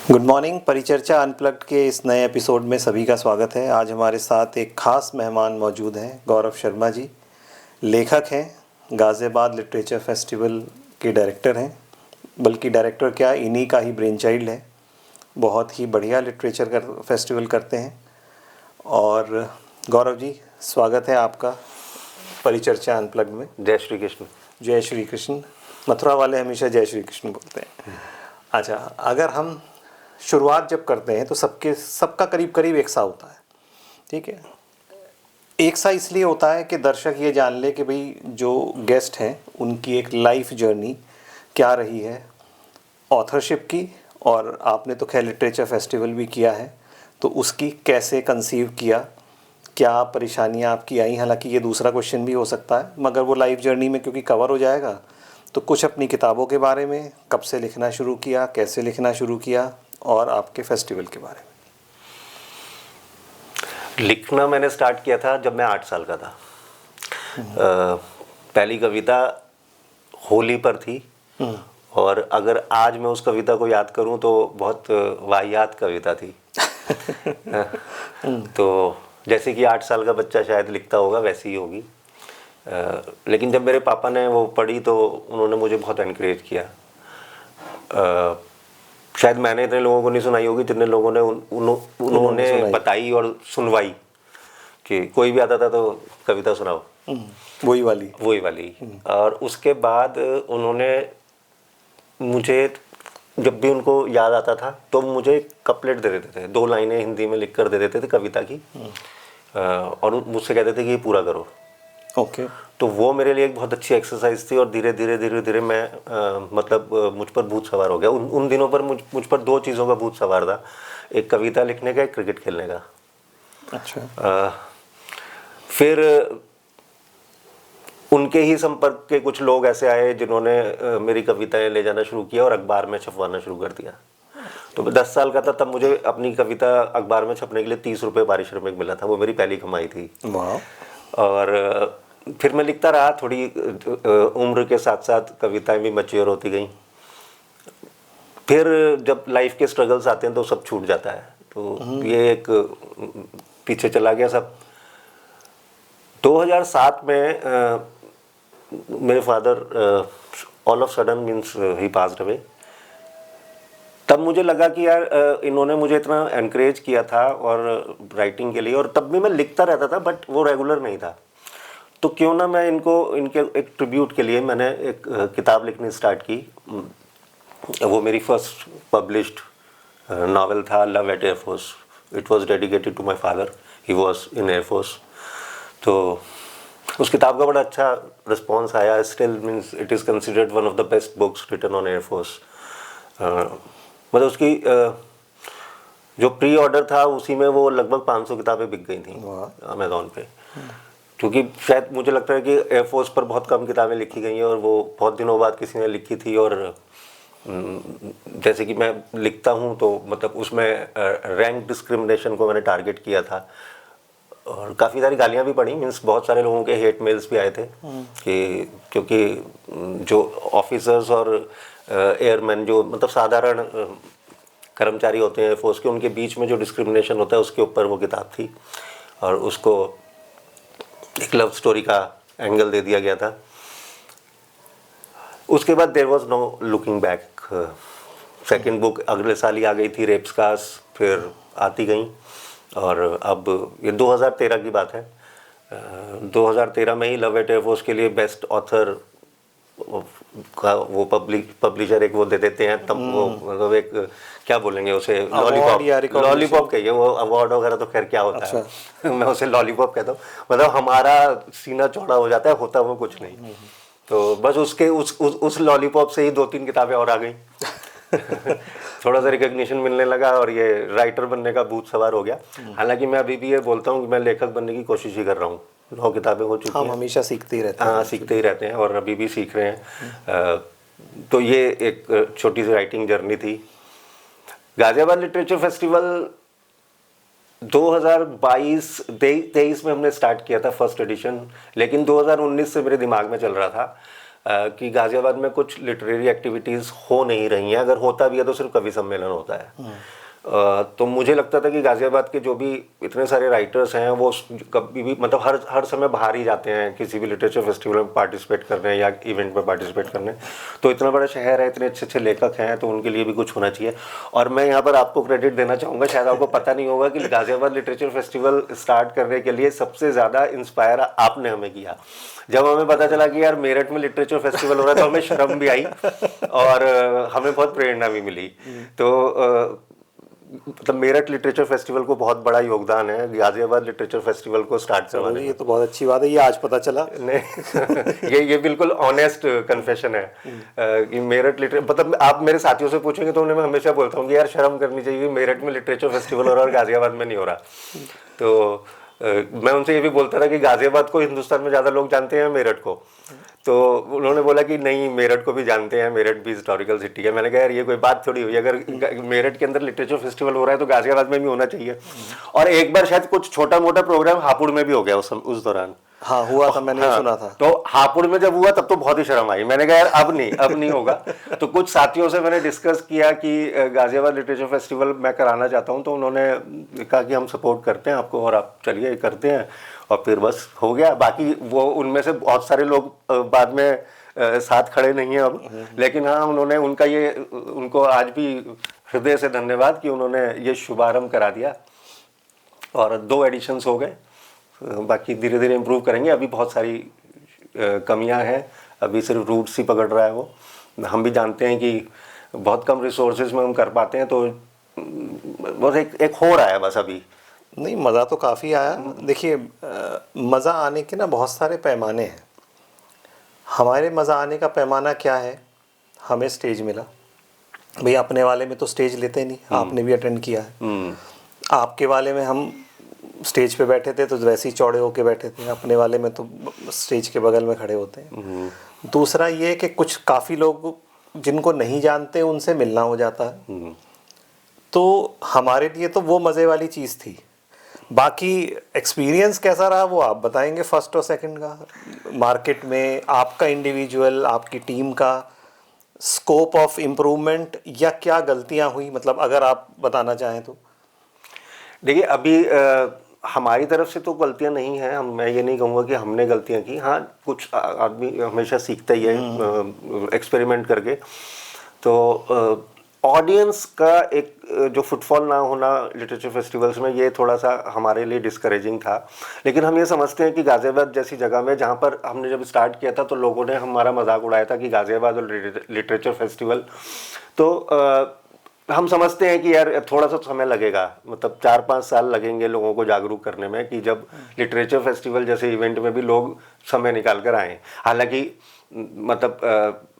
Good morning. परिचर्चा unplugged के इस नए एपिसोड में सभी का स्वागत है। आज हमारे साथ एक खास मेहमान मौजूद हैं, गौरव शर्मा जी। लेखक हैं, गाज़ियाबाद लिटरेचर फेस्टिवल के डायरेक्टर हैं, बल्कि डायरेक्टर क्या, इन्हीं का ही ब्रेन चाइल्ड है। बहुत ही बढ़िया लिटरेचर फेस्टिवल करते हैं। और गौरव जी, स्वागत है आपका परिचर्चा अनप्लग्ड में। जय श्री कृष्ण। जय श्री कृष्ण। मथुरा वाले हमेशा जय श्री कृष्ण बोलते हैं। अच्छा, अगर हम शुरुआत जब करते हैं तो सबका करीब करीब एक सा होता है, ठीक है। एक सा इसलिए होता है कि दर्शक ये जान ले कि भाई जो गेस्ट हैं उनकी एक लाइफ जर्नी क्या रही है ऑथरशिप की, और आपने तो खैर लिटरेचर फेस्टिवल भी किया है, तो उसकी कैसे कंसीव किया, क्या परेशानियां आपकी आई। हालांकि ये दूसरा क्वेश्चन भी हो सकता है, मगर वो लाइफ जर्नी में क्योंकि कवर हो जाएगा, तो कुछ अपनी किताबों के बारे में, कब से लिखना शुरू किया, कैसे लिखना शुरू किया, और आपके फेस्टिवल के बारे में। लिखना मैंने स्टार्ट किया था जब मैं 8 साल का था। पहली कविता होली पर थी, और अगर आज मैं उस कविता को याद करूं तो बहुत वाहियात कविता थी। तो जैसे कि 8 साल का बच्चा शायद लिखता होगा वैसी ही होगी। लेकिन जब मेरे पापा ने वो पढ़ी तो उन्होंने मुझे बहुत एनकरेज किया। शायद मैंने इतने लोगों को नहीं सुनाई होगी जितने लोगों ने उन्होंने बताई और सुनवाई, कि कोई भी आता था तो कविता सुनाओ, वही वाली। और उसके बाद उन्होंने मुझे, जब भी उनको याद आता था तो मुझे कपलेट दे देते थे, 2 लाइनें हिंदी में लिख कर दे देते थे कविता की, और मुझसे कहते थे कि ये पूरा करो। ओके। तो वो मेरे लिए एक बहुत अच्छी एक्सरसाइज थी, और धीरे धीरे मैं मुझ पर भूत सवार हो गया। उन दिनों पर मुझ पर 2 चीज़ों का भूत सवार था, एक कविता लिखने का, एक क्रिकेट खेलने का। अच्छा। फिर उनके ही संपर्क के कुछ लोग ऐसे आए जिन्होंने मेरी कविताएं ले जाना शुरू किया और अखबार में छपवाना शुरू कर दिया। तो मैं 10 साल का था तब मुझे अपनी कविता अखबार में छपने के लिए 30 रुपये पारिश्रमिक मिला था। वो मेरी पहली कमाई थी। और फिर मैं लिखता रहा, थोड़ी उम्र के साथ साथ कविताएं भी मैच्योर होती गई। फिर जब लाइफ के स्ट्रगल्स आते हैं तो सब छूट जाता है, तो ये एक पीछे चला गया सब। 2007 में मेरे father all of sudden means he passed away. तब मुझे लगा कि यार इन्होंने मुझे इतना एनकरेज किया था और राइटिंग के लिए, और तब भी मैं लिखता रहता था, बट वो रेगुलर नहीं था। तो क्यों ना मैं इनके एक ट्रिब्यूट के लिए मैंने एक किताब लिखनी स्टार्ट की। वो मेरी फर्स्ट पब्लिश्ड नावल था, love at air force. It was dedicated to my father, he was in air force. तो उस किताब का बड़ा अच्छा रिस्पॉन्स आया। Still means it is considered one of the best books written on air force. मतलब उसकी जो प्री ऑर्डर था उसी में वो लगभग 500 किताबें बिक गई थी अमेज़ॉन पे। क्योंकि शायद मुझे लगता है कि एयरफोर्स पर बहुत कम किताबें लिखी गई हैं, और वो बहुत दिनों बाद किसी ने लिखी थी। और जैसे कि मैं लिखता हूँ तो मतलब उसमें रैंक डिस्क्रिमिनेशन को मैंने टारगेट किया था, और काफ़ी सारी गालियाँ भी पड़ी। मीन्स बहुत सारे लोगों के हेट मेल्स भी आए थे कि क्योंकि जो ऑफिसर्स और एयरमैन, जो मतलब साधारण कर्मचारी होते हैं एयरफोर्स के, उनके बीच में जो डिस्क्रिमिनेशन होता है उसके ऊपर वो किताब थी, और उसको एक लव स्टोरी का एंगल दे दिया गया था। उसके बाद there was no looking back. Second book अगले साल ही आ गई थी, रेप स्कार्स, फिर आती गई, और अब ये 2013 की बात है। 2013 में ही लव एट एयरफोर्स के लिए बेस्ट ऑथर का वो पब्लिशर एक वो दे देते हैं, तब वो मतलब एक क्या बोलेंगे उसे, लॉलीपॉप कहिए, वो अवार्ड वगैरह तो खैर क्या होता है। मैं उसे लॉलीपॉप कहता हूँ। मतलब हमारा सीना चौड़ा हो जाता है, होता वो कुछ नहीं। तो बस उसके उस लॉलीपॉप से ही 2-3 किताबें और आ गई। थोड़ा सा रिकग्निशन मिलने लगा, और ये राइटर बनने का भूत सवार हो गया। हालांकि मैं अभी भी ये बोलता हूँ कि मैं लेखक बनने की कोशिश ही कर रहा हूँ। 9 किताबें हो चुकी हैं। हम हमेशा सीखते ही रहते हैं। हाँ, सीखते ही रहते हैं, और अभी भी सीख रहे हैं। तो ये एक छोटी सी राइटिंग जर्नी थी। गाज़ियाबाद लिटरेचर फेस्टिवल 2022-23 में हमने स्टार्ट किया था फर्स्ट एडिशन, लेकिन 2019 से मेरे दिमाग में चल रहा था कि गाज़ियाबाद में कुछ लिटरेरी एक्टिविटीज़ हो नहीं रही हैं, अगर होता भी है तो सिर्फ कवि सम्मेलन होता है। तो मुझे लगता था कि गाज़ियाबाद के जो भी इतने सारे राइटर्स हैं वो कभी भी मतलब हर समय बाहर ही जाते हैं किसी भी लिटरेचर फेस्टिवल में पार्टिसिपेट करने या इवेंट में पार्टिसिपेट करने। तो इतना बड़ा शहर है, इतने अच्छे अच्छे लेखक हैं, तो उनके लिए भी कुछ होना चाहिए। और मैं यहाँ पर आपको क्रेडिट देना चाहूँगा, शायद आपको पता नहीं होगा कि गाज़ियाबाद लिटरेचर फेस्टिवल स्टार्ट करने के लिए सबसे ज़्यादा इंस्पायर आपने हमें किया। जब हमें पता चला कि यार मेरठ में लिटरेचर फेस्टिवल हो रहा है तो हमें शर्म भी आई और हमें बहुत प्रेरणा भी मिली। तो मतलब मेरठ लिटरेचर फेस्टिवल को बहुत बड़ा योगदान है गाज़ियाबाद लिटरेचर फेस्टिवल को स्टार्ट करवाने में। ये तो बहुत अच्छी बात है, ये आज पता चला। नहीं ये बिल्कुल ऑनेस्ट कन्फेशन है कि मेरठ मतलब आप मेरे साथियों से पूछेंगे तो उन्हें मैं हमेशा बोलता हूँ कि यार शर्म करनी चाहिए, मेरठ में लिटरेचर फेस्टिवल हो रहा है और गाज़ियाबाद में नहीं हो रहा। तो मैं उनसे ये भी बोलता था कि गाज़ियाबाद को हिंदुस्तान में ज़्यादा लोग जानते हैं मेरठ को, तो उन्होंने बोला कि नहीं मेरठ को भी जानते हैं, मेरठ भी हिस्टोरिकल सिटी है। मैंने कहा यार ये कोई बात थोड़ी हुई, अगर मेरठ के अंदर लिटरेचर फेस्टिवल हो रहा है तो गाज़ियाबाद में भी होना चाहिए। और एक बार शायद कुछ छोटा मोटा प्रोग्राम हापुड़ में भी हो गया उस दौरान। हाँ हुआ था, मैंने सुना था। तो हापुड़ में जब हुआ तब तो बहुत ही शर्म आई, मैंने कहा यार अब नहीं होगा। तो कुछ साथियों से मैंने डिस्कस किया कि गाज़ियाबाद लिटरेचर फेस्टिवल मैं कराना चाहता हूँ, तो उन्होंने कहा कि हम सपोर्ट करते हैं आपको और आप चलिए करते हैं। और फिर बस हो गया। बाकी वो उनमें से बहुत सारे लोग बाद में साथ खड़े नहीं हैं अब, लेकिन हाँ उन्होंने उनको आज भी हृदय से धन्यवाद कि उन्होंने ये शुभारंभ करा दिया। और 2 एडिशंस हो गए, बाकी धीरे धीरे इम्प्रूव करेंगे। अभी बहुत सारी कमियां हैं, अभी सिर्फ रूट्स ही पकड़ रहा है वो। हम भी जानते हैं कि बहुत कम रिसोर्सेज में हम कर पाते हैं, तो बस एक हो रहा है बस अभी। नहीं, मज़ा तो काफ़ी आया। देखिए मज़ा आने के ना बहुत सारे पैमाने हैं। हमारे मज़ा आने का पैमाना क्या है, हमें स्टेज मिला। भाई अपने वाले में तो स्टेज लेते नहीं, आपने भी अटेंड किया है। आपके वाले में हम स्टेज पे बैठे थे तो वैसे ही चौड़े होके बैठे थे, अपने वाले में तो स्टेज के बगल में खड़े होते हैं। दूसरा ये कि कुछ काफ़ी लोग जिनको नहीं जानते उनसे मिलना हो जाता है, तो हमारे लिए तो वो मज़े वाली चीज़ थी। बाकी एक्सपीरियंस कैसा रहा वो आप बताएंगे, फर्स्ट और सेकंड का मार्केट में आपका इंडिविजुअल, आपकी टीम का स्कोप ऑफ इम्प्रूवमेंट या क्या गलतियां हुई, मतलब अगर आप बताना चाहें तो। देखिए अभी हमारी तरफ से तो गलतियां नहीं हैं, मैं ये नहीं कहूँगा कि हमने गलतियां की। हाँ कुछ आदमी हमेशा सीखता ही है एक्सपेरिमेंट करके। तो ऑडियंस का एक जो फुटफॉल ना होना लिटरेचर फेस्टिवल्स में, ये थोड़ा सा हमारे लिए डिस्करेजिंग था। लेकिन हम ये समझते हैं कि गाज़ियाबाद जैसी जगह में, जहाँ पर हमने जब स्टार्ट किया था तो लोगों ने हमारा मजाक उड़ाया था कि गाज़ियाबाद और लिटरेचर फेस्टिवल, तो हम समझते हैं कि यार थोड़ा सा समय लगेगा, मतलब 4-5 साल लगेंगे लोगों को जागरूक करने में, कि जब लिटरेचर फेस्टिवल जैसे इवेंट में भी लोग समय निकाल कर आएँ। हालांकि मतलब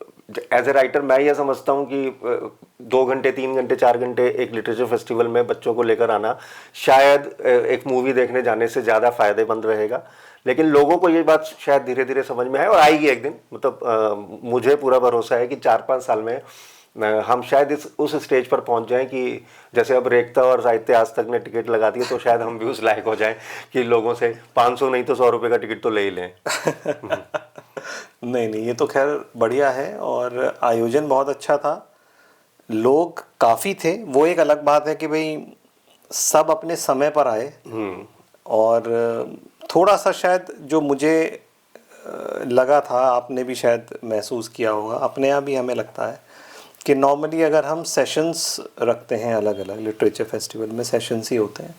एज ए राइटर मैं ये समझता हूँ कि 2 घंटे 3 घंटे 4 घंटे एक लिटरेचर फेस्टिवल में बच्चों को लेकर आना शायद एक मूवी देखने जाने से ज़्यादा फायदेमंद रहेगा। लेकिन लोगों को ये बात शायद धीरे धीरे समझ में आए और आएगी एक दिन। मतलब मुझे पूरा भरोसा है कि 4-5 साल में हम शायद उस स्टेज पर पहुंच जाएं कि जैसे अब रेखता और साहित्य आज तक ने टिकट लगा दी है, तो शायद हम भी उस लायक हो जाएं कि लोगों से 500 नहीं तो 100 रुपये का टिकट तो ले ही लें। नहीं, ये तो खैर बढ़िया है और आयोजन बहुत अच्छा था, लोग काफ़ी थे। वो एक अलग बात है कि भाई सब अपने समय पर आए। और थोड़ा सा शायद जो मुझे लगा था, आपने भी शायद महसूस किया होगा, अपने यहाँ भी हमें लगता है कि नॉर्मली अगर हम सेशंस रखते हैं, अलग अलग लिटरेचर फेस्टिवल में सेशंस ही होते हैं,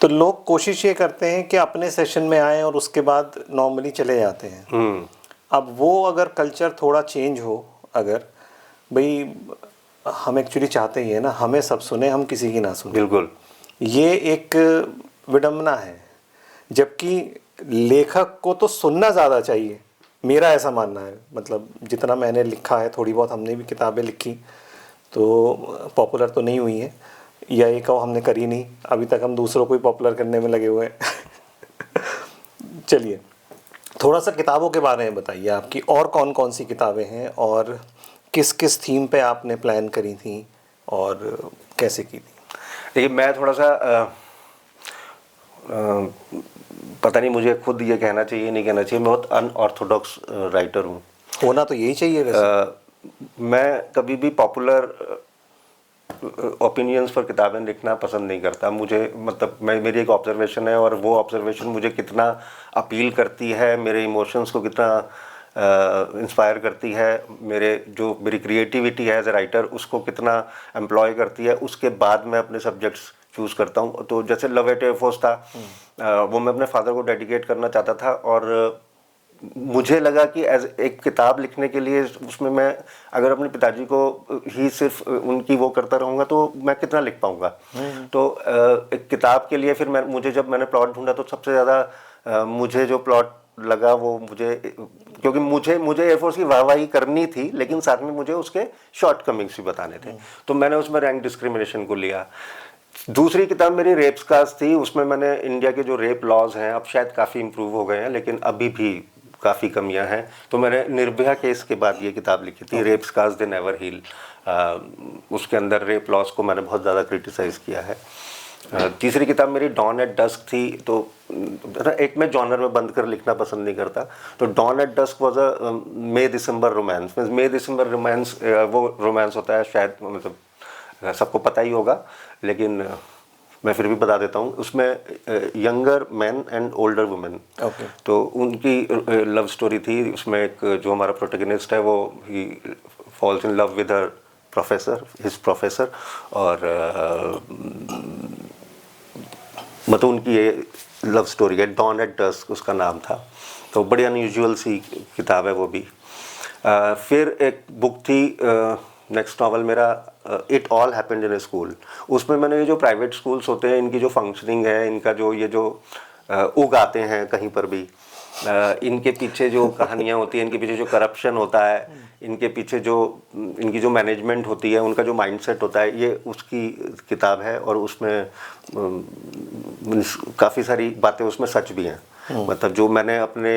तो लोग कोशिश ये करते हैं कि अपने सेशन में आएँ और उसके बाद नॉर्मली चले जाते हैं। अब वो अगर कल्चर थोड़ा चेंज हो, अगर भाई हम एक्चुअली चाहते ही है ना हमें सब सुने, हम किसी की ना सुने। बिल्कुल, ये एक विडंबना है, जबकि लेखक को तो सुनना ज़्यादा चाहिए, मेरा ऐसा मानना है। मतलब जितना मैंने लिखा है, थोड़ी बहुत हमने भी किताबें लिखी, तो पॉपुलर तो नहीं हुई हैं, या ये कहो हमने करी नहीं, अभी तक हम दूसरों को ही पॉपुलर करने में लगे हुए हैं। चलिए थोड़ा सा किताबों के बारे में बताइए, आपकी और कौन कौन सी किताबें हैं और किस किस थीम पे आपने प्लान करी थी और कैसे की थी? देखिए मैं थोड़ा सा पता नहीं मुझे खुद ये कहना चाहिए नहीं कहना चाहिए, मैं बहुत अनऑर्थोडॉक्स राइटर हूँ। होना तो यही चाहिए वैसे। मैं कभी भी पॉपुलर ओपिनियंस पर किताबें लिखना पसंद नहीं करता। मुझे मतलब मेरी एक ऑब्जर्वेशन है और वो ऑब्जर्वेशन मुझे कितना अपील करती है, मेरे इमोशंस को कितना इंस्पायर करती है, मेरी क्रिएटिविटी है एज ए राइटर उसको कितना एम्प्लॉय करती है, उसके बाद मैं अपने सब्जेक्ट्स चूज़ करता हूँ। तो जैसे लव एट एयरफोर्स था, वो मैं अपने फादर को डेडिकेट करना चाहता था और मुझे लगा कि एज एक किताब लिखने के लिए उसमें मैं अगर अपने पिताजी को ही सिर्फ उनकी वो करता रहूँगा तो मैं कितना लिख पाऊँगा। तो एक किताब के लिए फिर जब मैंने प्लॉट ढूंढा तो सबसे ज़्यादा मुझे जो प्लॉट लगा वो क्योंकि मुझे एयरफोर्स की वाहवाही करनी थी लेकिन साथ में मुझे उसके शॉर्ट कमिंग्स भी बताने थे, तो मैंने उसमें रैंक डिस्क्रिमिनेशन को लिया। दूसरी किताब मेरी रेप स्कार्स थी, उसमें मैंने इंडिया के जो रेप लॉज हैं अब शायद काफ़ी इम्प्रूव हो गए हैं लेकिन अभी भी काफ़ी कमियां हैं, तो मैंने निर्भया केस के बाद ये किताब लिखी थी, rape scars they never heal. उसके अंदर रेप लॉज को मैंने बहुत ज़्यादा क्रिटिसाइज़ किया है। तीसरी किताब मेरी डॉन एट डस्क थी, तो एक मैं जॉनर में बंद कर लिखना पसंद नहीं करता, तो Dawn at Dusk was a May December romance. May December romance वो रोमांस होता है, शायद मतलब सबको पता ही होगा लेकिन मैं फिर भी बता देता हूँ। उसमें younger man and older women, तो उनकी लव स्टोरी थी। उसमें एक जो हमारा प्रोटैगनिस्ट है वो he falls in love with her professor, his professor, और मतलब उनकी ये लव स्टोरी है। डॉन एट डस्क उसका नाम था, तो बड़ी अनयूजुअल सी किताब है वो भी। फिर एक बुक थी, नेक्स्ट नॉवल मेरा it all happened in A school. उसमें मैंने ये जो प्राइवेट स्कूल्स होते हैं इनकी जो फंक्शनिंग है, इनका जो ये जो उगाते हैं कहीं पर भी, इनके पीछे जो कहानियाँ होती हैं, इनके पीछे जो करप्शन होता है, इनके पीछे जो इनकी जो मैनेजमेंट होती है, उनका जो माइंडसेट होता है, ये उसकी किताब है। और उसमें काफ़ी सारी बातें उसमें सच भी हैं, मतलब जो मैंने अपने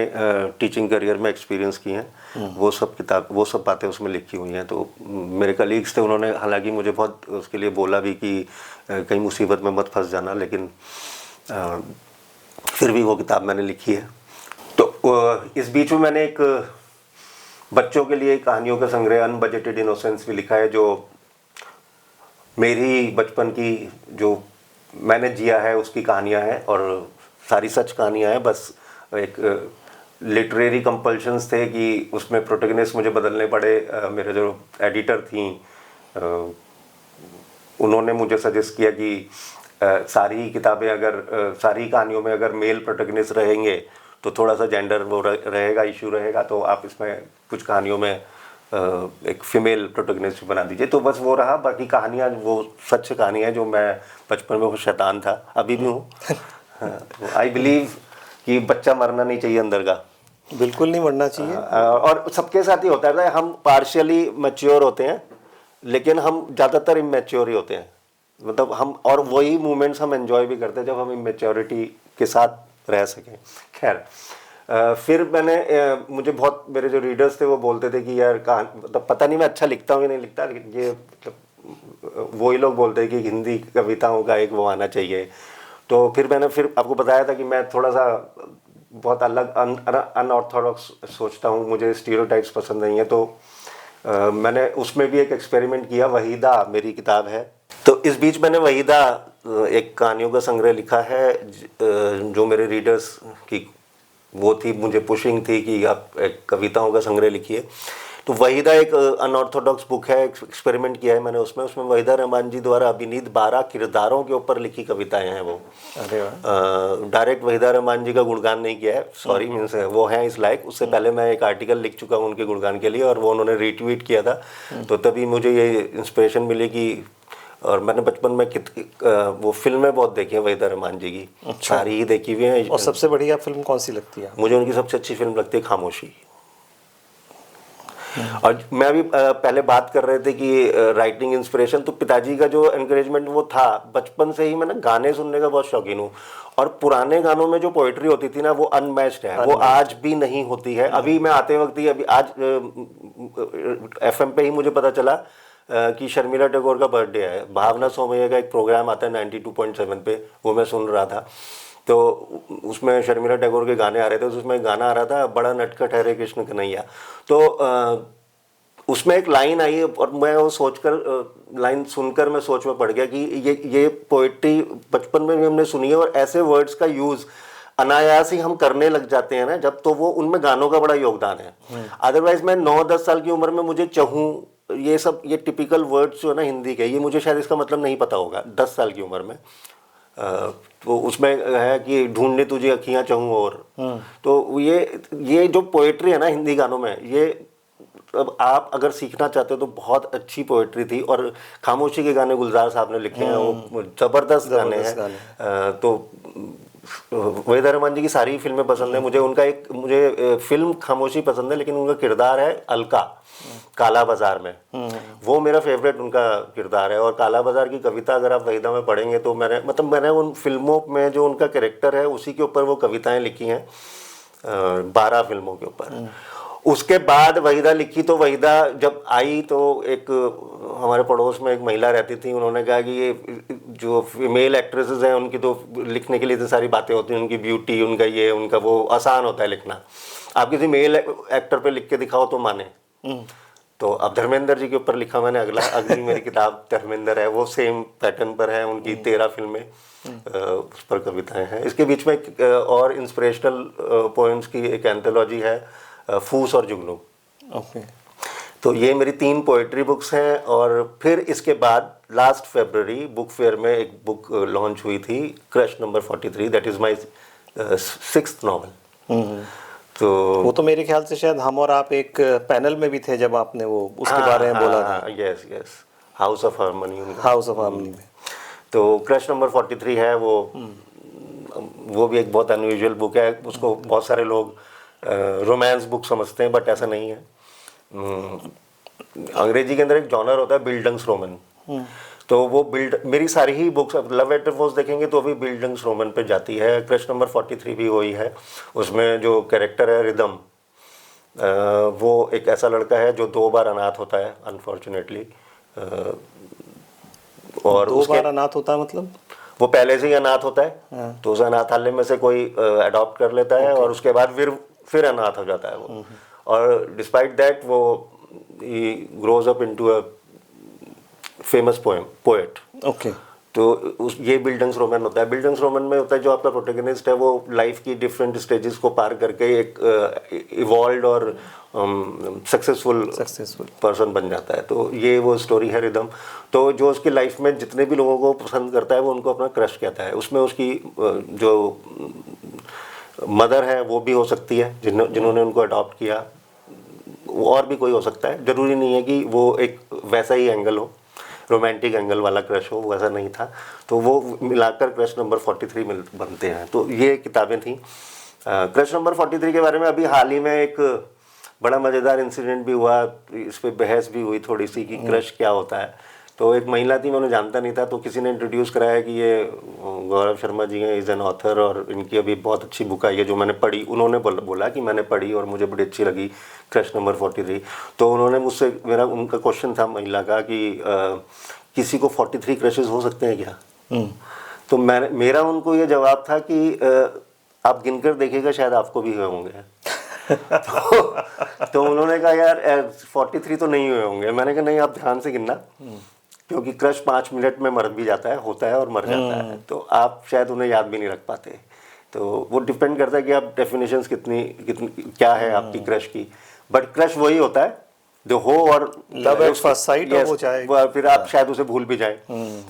टीचिंग करियर में एक्सपीरियंस की हैं वो सब बातें उसमें लिखी हुई हैं। तो मेरे कलीग्स थे, उन्होंने हालांकि मुझे बहुत उसके लिए बोला भी कि कहीं मुसीबत में मत फंस जाना, लेकिन फिर भी वो किताब मैंने लिखी है। तो इस बीच में मैंने एक बच्चों के लिए कहानियों का संग्रह अनबजटेड इनोसेंस भी लिखा है, जो मेरी बचपन की जो मैंने जिया है उसकी कहानियाँ हैं और सारी सच कहानियाँ हैं। बस एक लिटरेरी कंपल्शंस थे कि उसमें प्रोटैगनिस्ट मुझे बदलने पड़े। मेरे जो एडिटर थी उन्होंने मुझे सजेस्ट किया कि सारी किताबें अगर सारी कहानियों में अगर मेल प्रोटैगनिस्ट रहेंगे तो थोड़ा सा जेंडर वो रहेगा, इशू रहेगा, तो आप इसमें कुछ कहानियों में एक फीमेल प्रोटैगनिस्ट बना दीजिए। तो बस वो रहा, बाकी कहानियाँ वो सच कहानियाँ हैं जो मैं बचपन में वो शैतान था, अभी भी हूँ। आई बिलीव कि बच्चा मरना नहीं चाहिए अंदर का, बिल्कुल नहीं मरना चाहिए। और सबके साथ ही होता है, हम पार्शियली मैच्योर होते हैं लेकिन हम ज़्यादातर इमेच्योर ही होते हैं, मतलब हम, और वही मोमेंट्स हम एंजॉय भी करते हैं जब हम इमेच्योरिटी के साथ रह सकें। खैर, फिर मैंने मुझे बहुत मेरे जो रीडर्स थे वो बोलते थे कि यार मतलब पता नहीं मैं अच्छा लिखता हूँ या नहीं लिखता, लेकिन ये मतलब वही लोग बोलते हैं कि हिंदी कविताओं का एक वो आना चाहिए। तो फिर मैंने आपको बताया था कि मैं थोड़ा सा बहुत अलग अनऑर्थोडॉक्स सोचता हूँ, मुझे स्टीरियोटाइप्स पसंद नहीं है। तो मैंने उसमें भी एक एक्सपेरिमेंट किया। वहीदा मेरी किताब है, तो इस बीच मैंने वहीदा एक कहानियों का संग्रह लिखा है जो मेरे रीडर्स की वो थी, मुझे पुशिंग थी कि आप एक कविताओं का संग्रह लिखिए। तो वहीदा एक अनऑर्थोडॉक्स बुक है, एक्सपेरिमेंट किया है मैंने उसमें वहीदा रहमान जी द्वारा अभिनीत 12 किरदारों के ऊपर लिखी कविताएं हैं वो। अरे वाह। डायरेक्ट वहीदा रहमान जी का गुणगान नहीं किया है, सॉरी, मीन्स वो हैं इस लायक। उससे पहले मैं एक आर्टिकल लिख चुका हूँ उनके गुणगान के लिए और वो उन्होंने रीट्वीट किया था, तो तभी मुझे ये इंस्पिरेशन मिली कि, और मैंने बचपन में वो फिल्में बहुत देखी हैं वहीदा रहमान जी की। अच्छा। सारी ही देखी हुई हैं। और सबसे बढ़िया फिल्म कौन सी लगती है? मुझे उनकी सबसे अच्छी फिल्म लगती है खामोशी। और मैं अभी पहले बात कर रहे थे कि राइटिंग इंस्पिरेशन, तो पिताजी का जो एनकरेजमेंट वो था, बचपन से ही मैं ना गाने सुनने का बहुत शौकीन हूँ, और पुराने गानों में जो पोइट्री होती थी ना वो अनमैच्ड है, वो आज भी नहीं होती है। अभी मैं आते वक्त ही, अभी आज FM पे ही मुझे पता चला कि शर्मिला टैगोर का बर्थडे है। भावना सोमैया का एक प्रोग्राम आता है 92.7 पे, वो मैं सुन रहा था। तो उसमें शर्मिला टैगोर के गाने आ रहे थे, तो उसमें गाना आ रहा था बड़ा नटखट है रे कृष्ण कन्हैया। तो उसमें एक लाइन आई और मैं वो सोचकर लाइन सुनकर मैं सोच में पड़ गया कि ये पोइट्री बचपन में भी हमने सुनी है और ऐसे वर्ड्स का यूज़ अनायास ही हम करने लग जाते हैं ना जब, तो वो उनमें गानों का बड़ा योगदान है। अदरवाइज मैं 9-10 साल की उम्र में मुझे चहूँ ये सब ये टिपिकल वर्ड्स जो है ना हिंदी के, ये मुझे शायद इसका मतलब नहीं पता होगा 10 साल की उम्र में। तो उसमें है कि ढूंढने तुझे अखियाँ चहूँ और, तो ये जो पोएट्री है ना हिंदी गानों में, ये अब आप अगर सीखना चाहते हो तो बहुत अच्छी पोएट्री थी। और खामोशी के गाने गुलजार साहब ने लिखे हैं, वो जबरदस्त गाने हैं। तो वहीदा रहमान जी की सारी फिल्में पसंद है मुझे। मुझे फिल्म खामोशी पसंद है, लेकिन उनका किरदार है अलका काला बाजार में, वो मेरा फेवरेट उनका किरदार है। और काला बाजार की कविता अगर आप वहीदा में पढ़ेंगे तो मैंने उन फिल्मों में जो उनका कैरेक्टर है उसी के ऊपर वो कविताएं लिखी हैं, 12 फिल्मों के ऊपर। उसके बाद वहीदा लिखी, तो वहीदा जब आई तो एक हमारे पड़ोस में एक महिला रहती थी, उन्होंने कहा कि ये जो फीमेल एक्ट्रेसेस हैं उनकी तो लिखने के लिए इतनी सारी बातें होती हैं, उनकी ब्यूटी, उनका ये उनका वो, आसान होता है लिखना, आप किसी मेल एक्टर पे लिख के दिखाओ तो माने। तो अब धर्मेंद्र जी के ऊपर लिखा मैंने, अगली मेरी किताब धर्मेंद्र है, वो सेम पैटर्न पर है, उनकी 13 फिल्में उस पर कविताएं हैं। इसके बीच में और इंस्पिरेशनल पोएम्स की एक एंथोलॉजी है, फूस और जुगनू। ओके। तो ये मेरी 3 पोएट्री बुक्स हैं। और फिर इसके बाद लास्ट फरवरी बुक फेयर में एक बुक लॉन्च हुई थी, crush number 43, that is my 6th novel. तो वो तो मेरे ख्याल से शायद हम और आप एक पैनल में भी थे जब आपने वो उसके बारे में बोला था। Yes yes, house of harmony. House of harmony में। तो क्रश नंबर 43 है वो भी एक बहुत अनयूजुअल बुक है। उसको बहुत सारे लोग रोमांस बुक समझते हैं, बट ऐसा नहीं है। अंग्रेजी के अंदर एक जॉनर होता है बिल्डंग्स रोमन, तो वो मेरी सारी ही बुक्स, लव एट फर्स्ट देखेंगे तो भी बिल्डंग्स रोमन पे जाती है। क्रश नंबर 43 भी वही है। उसमें जो कैरेक्टर है रिदम, वो एक ऐसा लड़का है जो 2 बार अनाथ होता है अनफॉर्चुनेटली। और 2 बार अनाथ होता है मतलब वो पहले से ही अनाथ होता है, तो उस अनाथालय में से कोई अडॉप्ट कर लेता है, और उसके बाद फिर अनाथ हो जाता है वो। और डिस्पाइट दैट वो ही grows up into a famous poet. Okay. तो ये बिल्डंग्स रोमन होता है। बिल्डंग्स रोमन में होता है जो आपका प्रोटेगनिस्ट है वो लाइफ की डिफरेंट स्टेजेस को पार करके एक इवॉल्व और सक्सेसफुल पर्सन बन जाता है। तो ये वो स्टोरी है रिदम। तो जो उसकी लाइफ में जितने भी लोगों को पसंद करता है वो उनको अपना क्रश कहता है। उसमें उसकी जो मदर है वो भी हो सकती है जिन्होंने उनको अडॉप्ट किया, और भी कोई हो सकता है। ज़रूरी नहीं है कि वो एक वैसा ही एंगल हो, रोमांटिक एंगल वाला क्रश हो, वैसा नहीं था। तो वो मिलाकर क्रश नंबर 43 में बनते हैं। तो ये किताबें थी। क्रश नंबर 43 के बारे में अभी हाल ही में एक बड़ा मज़ेदार इंसिडेंट भी हुआ, इस पर बहस भी हुई थोड़ी सी कि क्रश क्या होता है। तो एक महिला थी, मैं उन्हें जानता नहीं था, तो किसी ने इंट्रोड्यूस कराया कि ये गौरव शर्मा जी हैं, इज़ एन ऑथर, और इनकी अभी बहुत अच्छी बुक आई है जो मैंने पढ़ी। उन्होंने बोला कि मैंने पढ़ी और मुझे बड़ी अच्छी लगी, क्रश नंबर 43। तो उन्होंने मुझसे, उनका क्वेश्चन था महिला का कि किसी को 43 क्रशेस हो सकते हैं क्या? तो मेरा उनको ये जवाब था कि आप गिनकर देखिएगा, शायद आपको भी हुए होंगे। तो उन्होंने कहा यार 43 तो नहीं हुए होंगे। मैंने कहा नहीं, आप ध्यान से गिनना, क्योंकि क्रश 5 मिनट में मर भी जाता है, होता है और मर जाता है, तो आप शायद उन्हें याद भी नहीं रख पाते। तो वो डिपेंड करता है कि आप डेफिनेशंस कितनी क्या है आपकी क्रश की। बट क्रश वही होता है जो हो, और लव एट फर्स्ट साइट हो जाए, फिर आप शायद उसे भूल भी जाए,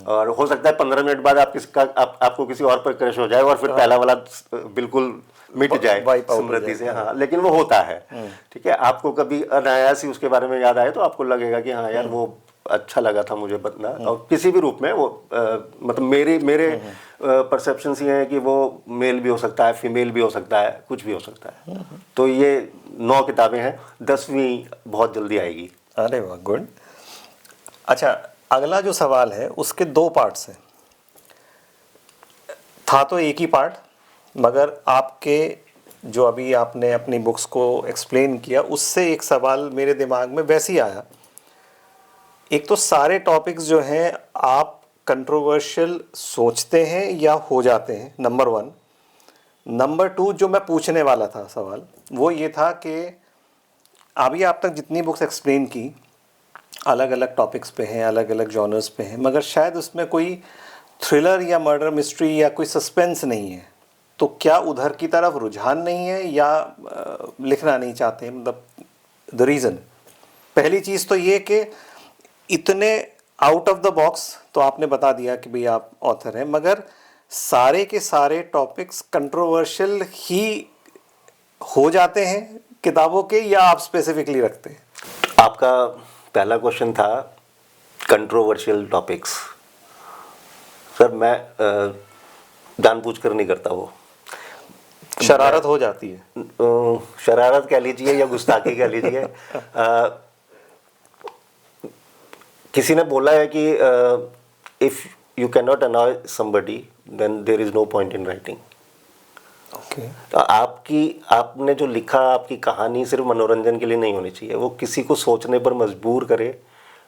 और हो सकता है 15 मिनट बाद आपको किसी और पर क्रश हो जाए और फिर पहला वाला बिल्कुल मिट जाए स्मृति से। हाँ, लेकिन वो होता है। ठीक है, आपको कभी अनायास ही उसके बारे में याद आए तो आपको लगेगा कि हाँ यार वो अच्छा लगा था मुझे बंदा, और किसी भी रूप में वो मतलब मेरे परसेप्शंस ये है कि वो मेल भी हो सकता है, फीमेल भी हो सकता है, कुछ भी हो सकता है। तो ये 9 किताबें हैं, 10वीं बहुत जल्दी आएगी। अरे वाह, गुड। अच्छा, अगला जो सवाल है उसके 2 पार्ट्स हैं। था तो एक ही पार्ट, मगर आपके जो अभी आपने अपनी बुक्स को एक्सप्लेन किया उससे एक सवाल मेरे दिमाग में वैसे ही आया। एक तो सारे टॉपिक्स जो हैं आप कंट्रोवर्शियल सोचते हैं या हो जाते हैं, नंबर 1। नंबर 2 जो मैं पूछने वाला था सवाल वो ये था कि अभी आप तक जितनी बुक्स एक्सप्लेन की अलग अलग टॉपिक्स पे हैं, अलग अलग जॉनर्स पे हैं, मगर शायद उसमें कोई थ्रिलर या मर्डर मिस्ट्री या कोई सस्पेंस नहीं है। तो क्या उधर की तरफ रुझान नहीं है या लिखना नहीं चाहते, मतलब द रीज़न? पहली चीज़ तो ये कि इतने आउट ऑफ द बॉक्स तो आपने बता दिया कि भाई आप ऑथर हैं, मगर सारे के सारे टॉपिक्स कंट्रोवर्शियल ही हो जाते हैं किताबों के, या आप स्पेसिफिकली रखते हैं? आपका पहला क्वेश्चन था कंट्रोवर्शियल टॉपिक्स। सर मैं जानबूझकर नहीं करता वो। शरारत हो जाती है। शरारत कह लीजिए या गुस्ताखी कह लीजिए। किसी ने बोला है कि if you can not annoy somebody then there is no point in writing. Okay. तो आपने जो लिखा, आपकी कहानी सिर्फ मनोरंजन के लिए नहीं होनी चाहिए, वो किसी को सोचने पर मजबूर करे,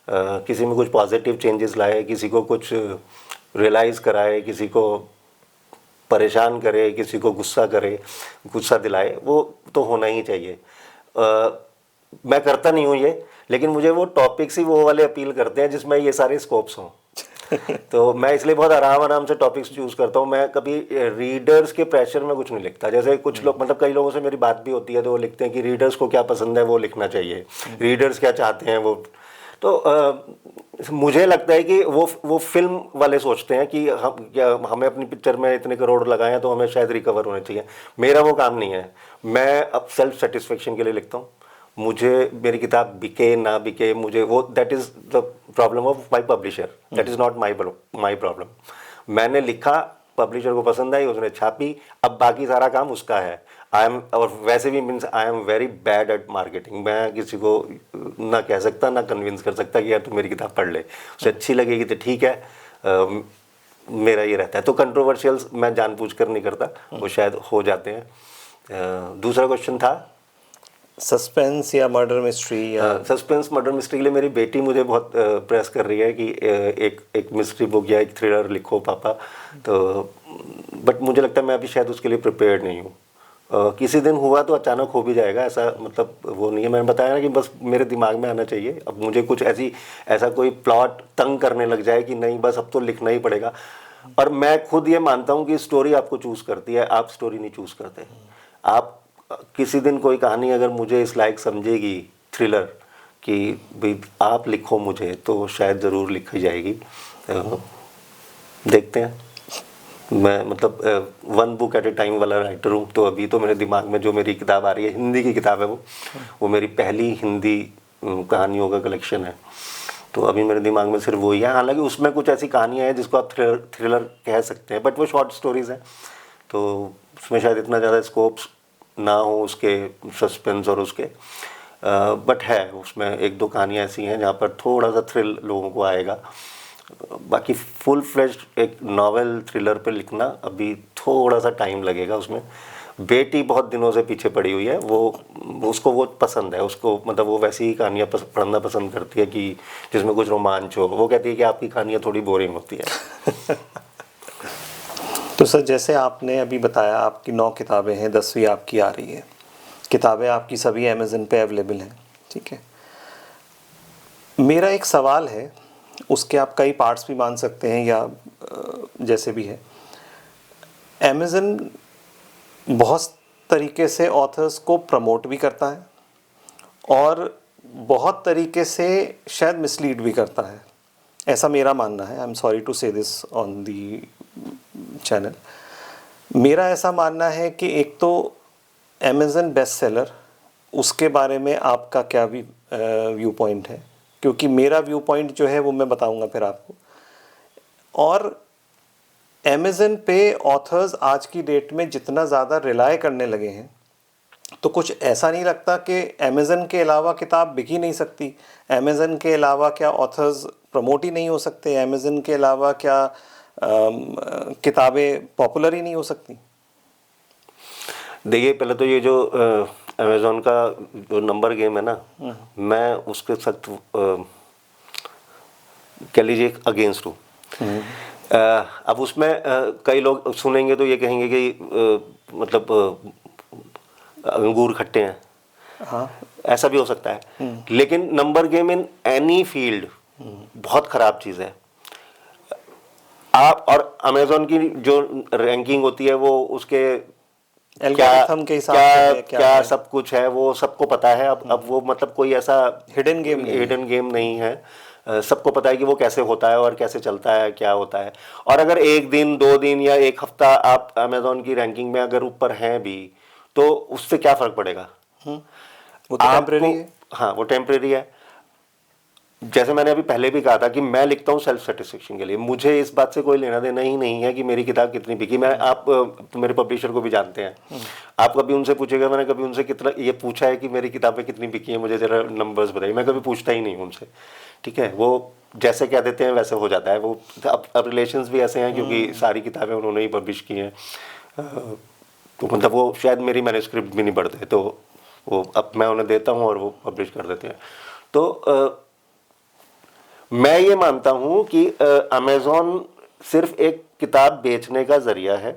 किसी में कुछ पॉजिटिव चेंजेस लाए, किसी को कुछ रियलाइज़ कराए, किसी को परेशान करे, किसी को गुस्सा दिलाए, वो तो होना ही चाहिए। मैं करता नहीं हूँ ये, लेकिन मुझे वो टॉपिक्स ही वो वाले अपील करते हैं जिसमें ये सारे स्कोप्स हों। तो मैं इसलिए बहुत आराम से टॉपिक्स चूज़ करता हूँ। मैं कभी रीडर्स के प्रेशर में कुछ नहीं लिखता। जैसे कुछ लोग, मतलब कई लोगों से मेरी बात भी होती है तो वो लिखते हैं कि रीडर्स को क्या पसंद है वो लिखना चाहिए, रीडर्स क्या चाहते हैं वो। तो मुझे लगता है कि वो फिल्म वाले सोचते हैं कि हमें अपनी पिक्चर में इतने करोड़ लगाए हैं तो हमें शायद रिकवर होने चाहिए। मेरा वो काम नहीं है। मैं अब सेल्फ सेटिस्फेक्शन के लिए लिखता हूँ। मुझे मेरी किताब बिके ना बिके, मुझे वो that is the problem of my publisher, that is not my problem. मैंने लिखा, पब्लिशर को पसंद आई, उसने छापी, अब बाकी सारा काम उसका है। और वैसे भी means I am very bad at marketing. मैं किसी को ना कह सकता, ना कन्विंस कर सकता कि यार तू मेरी किताब पढ़ ले, उसे अच्छी लगेगी तो ठीक है। मेरा ये रहता है। तो कंट्रोवर्शियल्स मैं जानबूझकर नहीं करता, वो शायद हो जाते हैं। दूसरा क्वेश्चन था सस्पेंस या मर्डर मिस्ट्री? या सस्पेंस मर्डर मिस्ट्री के लिए मेरी बेटी मुझे बहुत प्रेस कर रही है कि एक मिस्ट्री बुक या एक थ्रिलर लिखो पापा। तो बट मुझे लगता है मैं अभी शायद उसके लिए प्रिपेयर्ड नहीं हूँ। किसी दिन हुआ तो अचानक हो भी जाएगा, ऐसा मतलब वो नहीं है। मैंने बताया ना कि बस मेरे दिमाग में आना चाहिए। अब मुझे कुछ ऐसा कोई प्लॉट तंग करने लग जाए कि नहीं बस अब तो लिखना ही पड़ेगा। और मैं खुद ये मानता हूँ कि स्टोरी आपको चूज़ करती है, आप स्टोरी नहीं चूज़ करते। आप किसी दिन कोई कहानी अगर मुझे इस लायक समझेगी थ्रिलर कि भाई आप लिखो मुझे, तो शायद ज़रूर लिखी जाएगी। देखते हैं। मैं मतलब one book at a time वाला राइटर हूँ। तो अभी तो मेरे दिमाग में जो मेरी किताब आ रही है, हिंदी की किताब है वो मेरी पहली हिंदी कहानियों का कलेक्शन है। तो अभी मेरे दिमाग में सिर्फ वही है। हालांकि उसमें कुछ ऐसी कहानियाँ हैं जिसको आप थ्रिलर कह सकते हैं, बट वो शॉर्ट स्टोरीज़ हैं, तो उसमें शायद इतना ज़्यादा स्कोप्स ना हो उसके सस्पेंस और उसके। बट है उसमें एक दो कहानियाँ ऐसी हैं जहाँ पर थोड़ा सा थ्रिल लोगों को आएगा। बाकी फुल फ्लेश्ड एक नॉवेल थ्रिलर पे लिखना अभी थोड़ा सा टाइम लगेगा। उसमें बेटी बहुत दिनों से पीछे पड़ी हुई है। उसको वो पसंद है, उसको मतलब वो वैसी ही कहानियाँ पढ़ना पसंद करती है कि जिसमें कुछ रोमांच हो। वो कहती है कि आपकी कहानियाँ थोड़ी बोरिंग होती है। तो सर जैसे आपने अभी बताया आपकी 9 किताबें हैं, 10वीं आपकी आ रही है। किताबें आपकी सभी अमेज़न पे अवेलेबल हैं, ठीक है। मेरा एक सवाल है, उसके आप कई पार्ट्स भी मान सकते हैं या जैसे भी है। अमेज़न बहुत तरीके से ऑथर्स को प्रमोट भी करता है और बहुत तरीके से शायद मिसलीड भी करता है, ऐसा मेरा मानना है। आई एम सॉरी टू से दिस ऑन दी चैनल। मेरा ऐसा मानना है कि एक तो अमेज़न बेस्ट सेलर, उसके बारे में आपका क्या व्यू पॉइंट है? क्योंकि मेरा व्यू पॉइंट जो है वो मैं बताऊंगा फिर आपको। और अमेज़न पे ऑथर्स आज की डेट में जितना ज़्यादा रिलाय करने लगे हैं, तो कुछ ऐसा नहीं लगता कि अमेज़न के अलावा किताब बिक ही नहीं सकती? अमेज़न के अलावा क्या ऑथर्स प्रमोट ही नहीं हो सकते? अमेज़न के अलावा क्या किताबें पॉपुलर ही नहीं हो सकती? देखिए, पहले तो ये जो अमेज़न का जो नंबर गेम है ना, मैं उसके सख्त कह लीजिए अगेंस्ट हूँ। अब उसमें कई लोग सुनेंगे तो ये कहेंगे कि मतलब अंगूर खट्टे हैं, हाँ, ऐसा भी हो सकता है। लेकिन number game in any field बहुत खराब चीज़ है। आप और अमेजोन की जो रैंकिंग होती है वो उसके एल्गोरिथम के हिसाब से क्या है, क्या है। सब कुछ है वो सबको पता है। अब वो मतलब कोई ऐसा Hidden game नहीं है। हिडन गेम नहीं है। सबको पता है कि वो कैसे होता है और कैसे चलता है, क्या होता है। और अगर एक दिन, 2 दिन या एक हफ्ता आप अमेजोन की रैंकिंग में अगर ऊपर हैं भी तो उससे क्या फर्क पड़ेगा? वो तो टेम्परेरी है। हाँ, वो टेम्परेरी है। जैसे मैंने अभी पहले भी कहा था कि मैं लिखता हूँ सेल्फ सेटिस्फेक्शन के लिए। मुझे इस बात से कोई लेना देना ही नहीं है कि मेरी किताब कितनी बिकी। मैं आप मेरे पब्लिशर को भी जानते हैं। आप कभी उनसे पूछेगा, मैंने कभी उनसे कितना ये पूछा है कि मेरी किताबें कितनी बिकी हैं, मुझे जरा नंबर्स बताइए, मैं कभी पूछता ही नहीं हूँ उनसे। ठीक है, वो जैसे कह देते हैं वैसे हो जाता है। वो अब रिलेशंस भी ऐसे हैं क्योंकि सारी किताबें उन्होंने ही पब्लिश की हैं। तो मतलब वो शायद मेरी मैन्युस्क्रिप्ट भी नहीं पढ़ते, तो वो अब मैं उन्हें देता हूँ और वो पब्लिश कर देते हैं। तो मैं ये मानता हूं कि अमेज़ॉन सिर्फ एक किताब बेचने का जरिया है।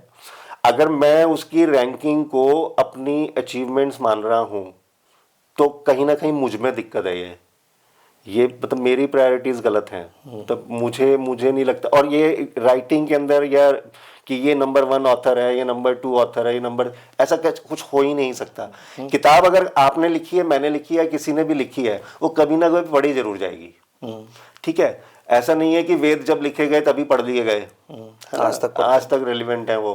अगर मैं उसकी रैंकिंग को अपनी अचीवमेंट्स मान रहा हूं तो कहीं ना कहीं मुझ में दिक्कत है। ये मतलब मेरी प्रायोरिटीज गलत हैं। तब मुझे मुझे नहीं लगता। और ये राइटिंग के अंदर या कि ये नंबर 1 ऑथर है, ये नंबर 2 ऑथर है, ये नंबर, ऐसा कुछ हो ही नहीं सकता। किताब अगर आपने लिखी है, मैंने लिखी है, किसी ने भी लिखी है, वो कभी ना कभी पढ़ी जरूर जाएगी। ठीक है, ऐसा नहीं है कि वेद जब लिखे गए तभी पढ़ लिए गए। आज तक रेलिवेंट है वो।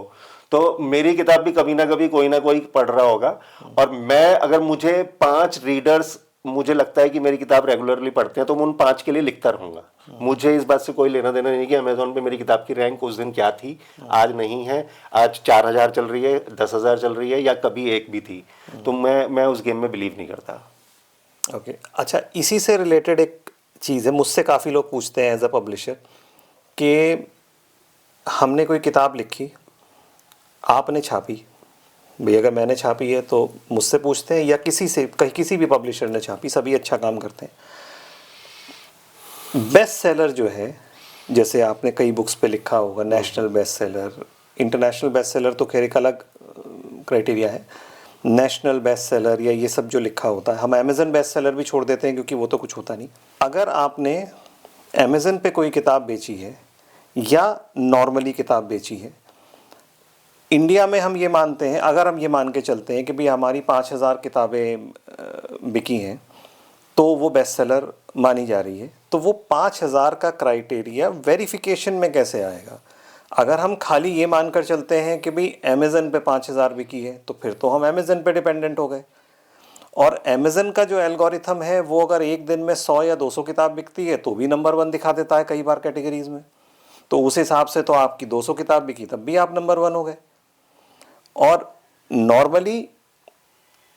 तो मेरी किताब भी कभी ना कभी कोई ना कोई पढ़ रहा होगा। और मैं अगर मुझे 5 रीडर्स मुझे लगता है कि मेरी किताब रेगुलरली पढ़ते हैं तो मैं उन 5 के लिए लिखता रहूंगा। मुझे इस बात से कोई लेना देना नहीं कि अमेजोन पे मेरी किताब की रैंक उस दिन क्या थी, आज नहीं है। आज 4000 चल रही है, 10,000 चल रही है, या कभी 1 भी थी। तो मैं उस गेम में बिलीव नहीं करता। ओके, अच्छा, इसी से रिलेटेड एक चीज़ है, मुझसे काफ़ी लोग पूछते हैं एज अ पब्लिशर कि हमने कोई किताब लिखी, आपने छापी, भाई अगर मैंने छापी है तो मुझसे पूछते हैं, या किसी से किसी भी पब्लिशर ने छापी, सभी अच्छा काम करते हैं। बेस्ट सेलर जो है, जैसे आपने कई बुक्स पे लिखा होगा national best seller, international best seller तो खैर एक अलग क्राइटेरिया है, नेशनल बेस्ट सेलर या ये सब जो लिखा होता है, हम अमेज़न बेस्ट सेलर भी छोड़ देते हैं क्योंकि वो तो कुछ होता नहीं। अगर आपने अमेज़न पे कोई किताब बेची है या नॉर्मली किताब बेची है, इंडिया में हम ये मानते हैं, अगर हम ये मान के चलते हैं कि भाई हमारी 5000 किताबें बिकी हैं तो वो बेस्ट सेलर मानी जा रही है, तो वो 5000 का क्राइटेरिया वेरिफिकेशन में कैसे आएगा? अगर हम खाली ये मानकर चलते हैं कि भाई अमेज़न पे 5000 बिकी है तो फिर तो हम अमेज़न पे डिपेंडेंट हो गए। और अमेज़न का जो एल्गोरिथम है वो अगर एक दिन में 100 या 200 किताब बिकती है तो भी नंबर 1 दिखा देता है कई बार कैटेगरीज में। तो उस हिसाब से तो आपकी 200 किताब बिकी तब भी आप नंबर 1 हो गए। और नॉर्मली